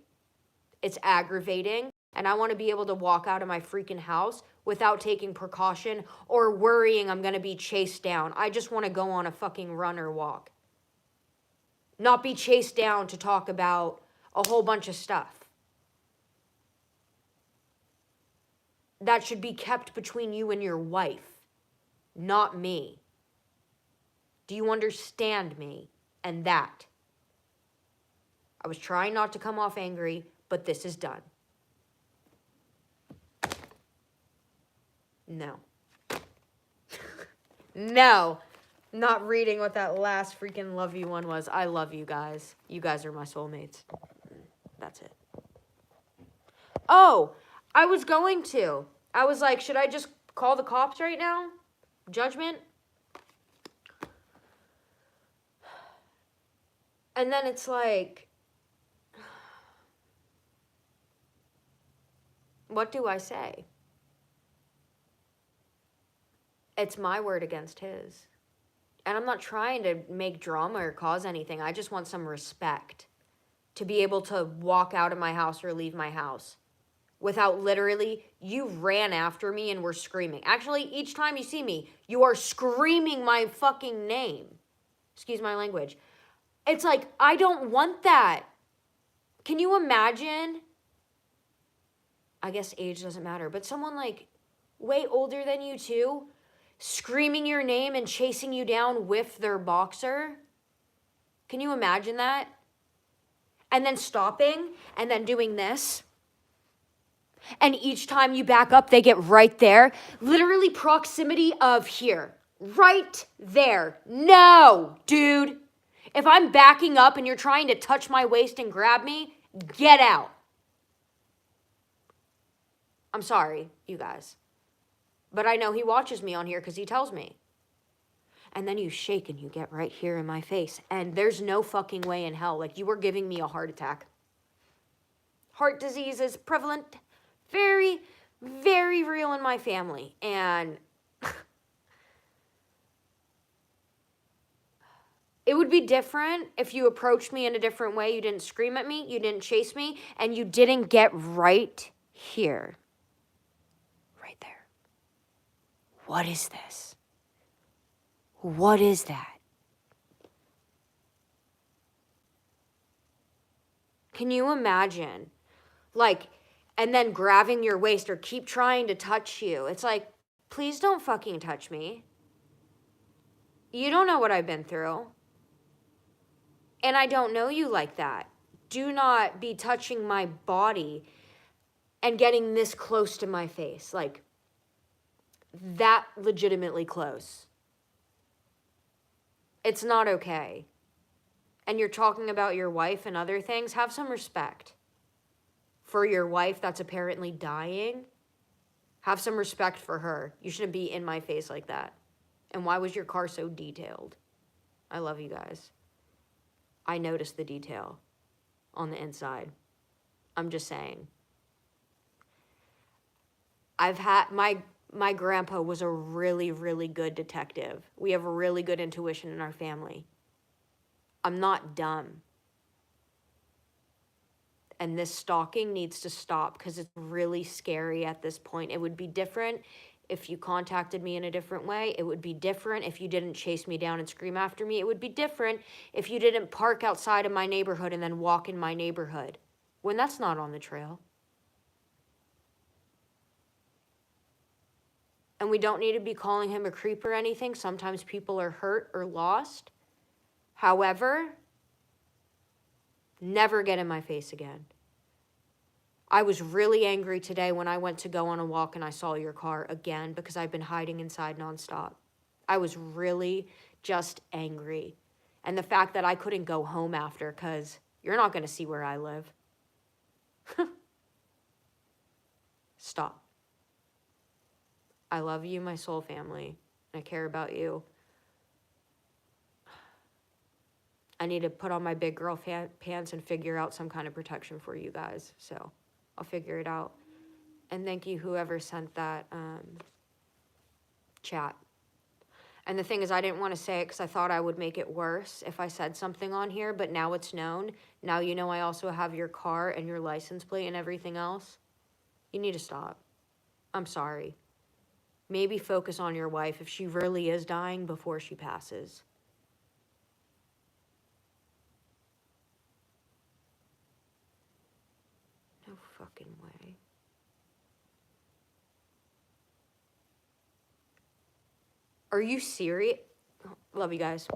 It's aggravating. And I want to be able to walk out of my freaking house without taking precaution or worrying I'm going to be chased down. I just want to go on a fucking run or walk. Not be chased down to talk about a whole bunch of stuff. That should be kept between you and your wife, not me. Do you understand me? And that. I was trying not to come off angry, but this is done. No. No. Not reading what that last freaking love you one was. I love you guys. You guys are my soulmates. That's it. Oh, I was going to. I was like, should I just call the cops right now? Judgment? And then it's like, what do I say? It's my word against his. And I'm not trying to make drama or cause anything. I just want some respect to be able to walk out of my house or leave my house without literally, you ran after me and were screaming. Actually, each time you see me, you are screaming my fucking name. Excuse my language. It's like, I don't want that. Can you imagine? I guess age doesn't matter, but someone like way older than you too, screaming your name and chasing you down with their boxer. Can you imagine that? And then stopping and then doing this. And each time you back up, they get right there. Literally proximity of here. Right there. No, dude. If I'm backing up and you're trying to touch my waist and grab me, get out. I'm sorry, you guys. But I know he watches me on here because he tells me. And then you shake and you get right here in my face. And there's no fucking way in hell. Like, you were giving me a heart attack. Heart disease is prevalent. Very, very real in my family. And it would be different if you approached me in a different way. You didn't scream at me. You didn't chase me. And you didn't get right here. Right there. What is this? What is that? Can you imagine? Like, and then grabbing your waist or keep trying to touch you. It's like, please don't fucking touch me. You don't know what I've been through. And I don't know you like that. Do not be touching my body and getting this close to my face. Like, that legitimately close. It's not okay. And you're talking about your wife and other things. Have some respect for your wife that's apparently dying. Have some respect for her. You shouldn't be in my face like that. And why was your car so detailed? I love you guys. I noticed the detail on the inside. I'm just saying. I've had, my grandpa was a really, really good detective. We have a really good intuition in our family. I'm not dumb. And this stalking needs to stop because it's really scary at this point. It would be different if you contacted me in a different way. It would be different if you didn't chase me down and scream after me. It would be different if you didn't park outside of my neighborhood and then walk in my neighborhood when that's not on the trail. And we don't need to be calling him a creep or anything. Sometimes people are hurt or lost. However, Never get in my face again. I was really angry today when I went to go on a walk and I saw your car again because I've been hiding inside nonstop. I was really just angry. And the fact that I couldn't go home after because you're not going to see where I live. Stop. I love you, my soul family. I care about you. I need to put on my big girl pants and figure out some kind of protection for you guys. So I'll figure it out. And thank you, whoever sent that chat. And the thing is, I didn't want to say it because I thought I would make it worse if I said something on here, but now it's known. Now you know I also have your car and your license plate and everything else. You need to stop. I'm sorry. Maybe focus on your wife if she really is dying before she passes. No fucking way. Are you serious? Love you guys.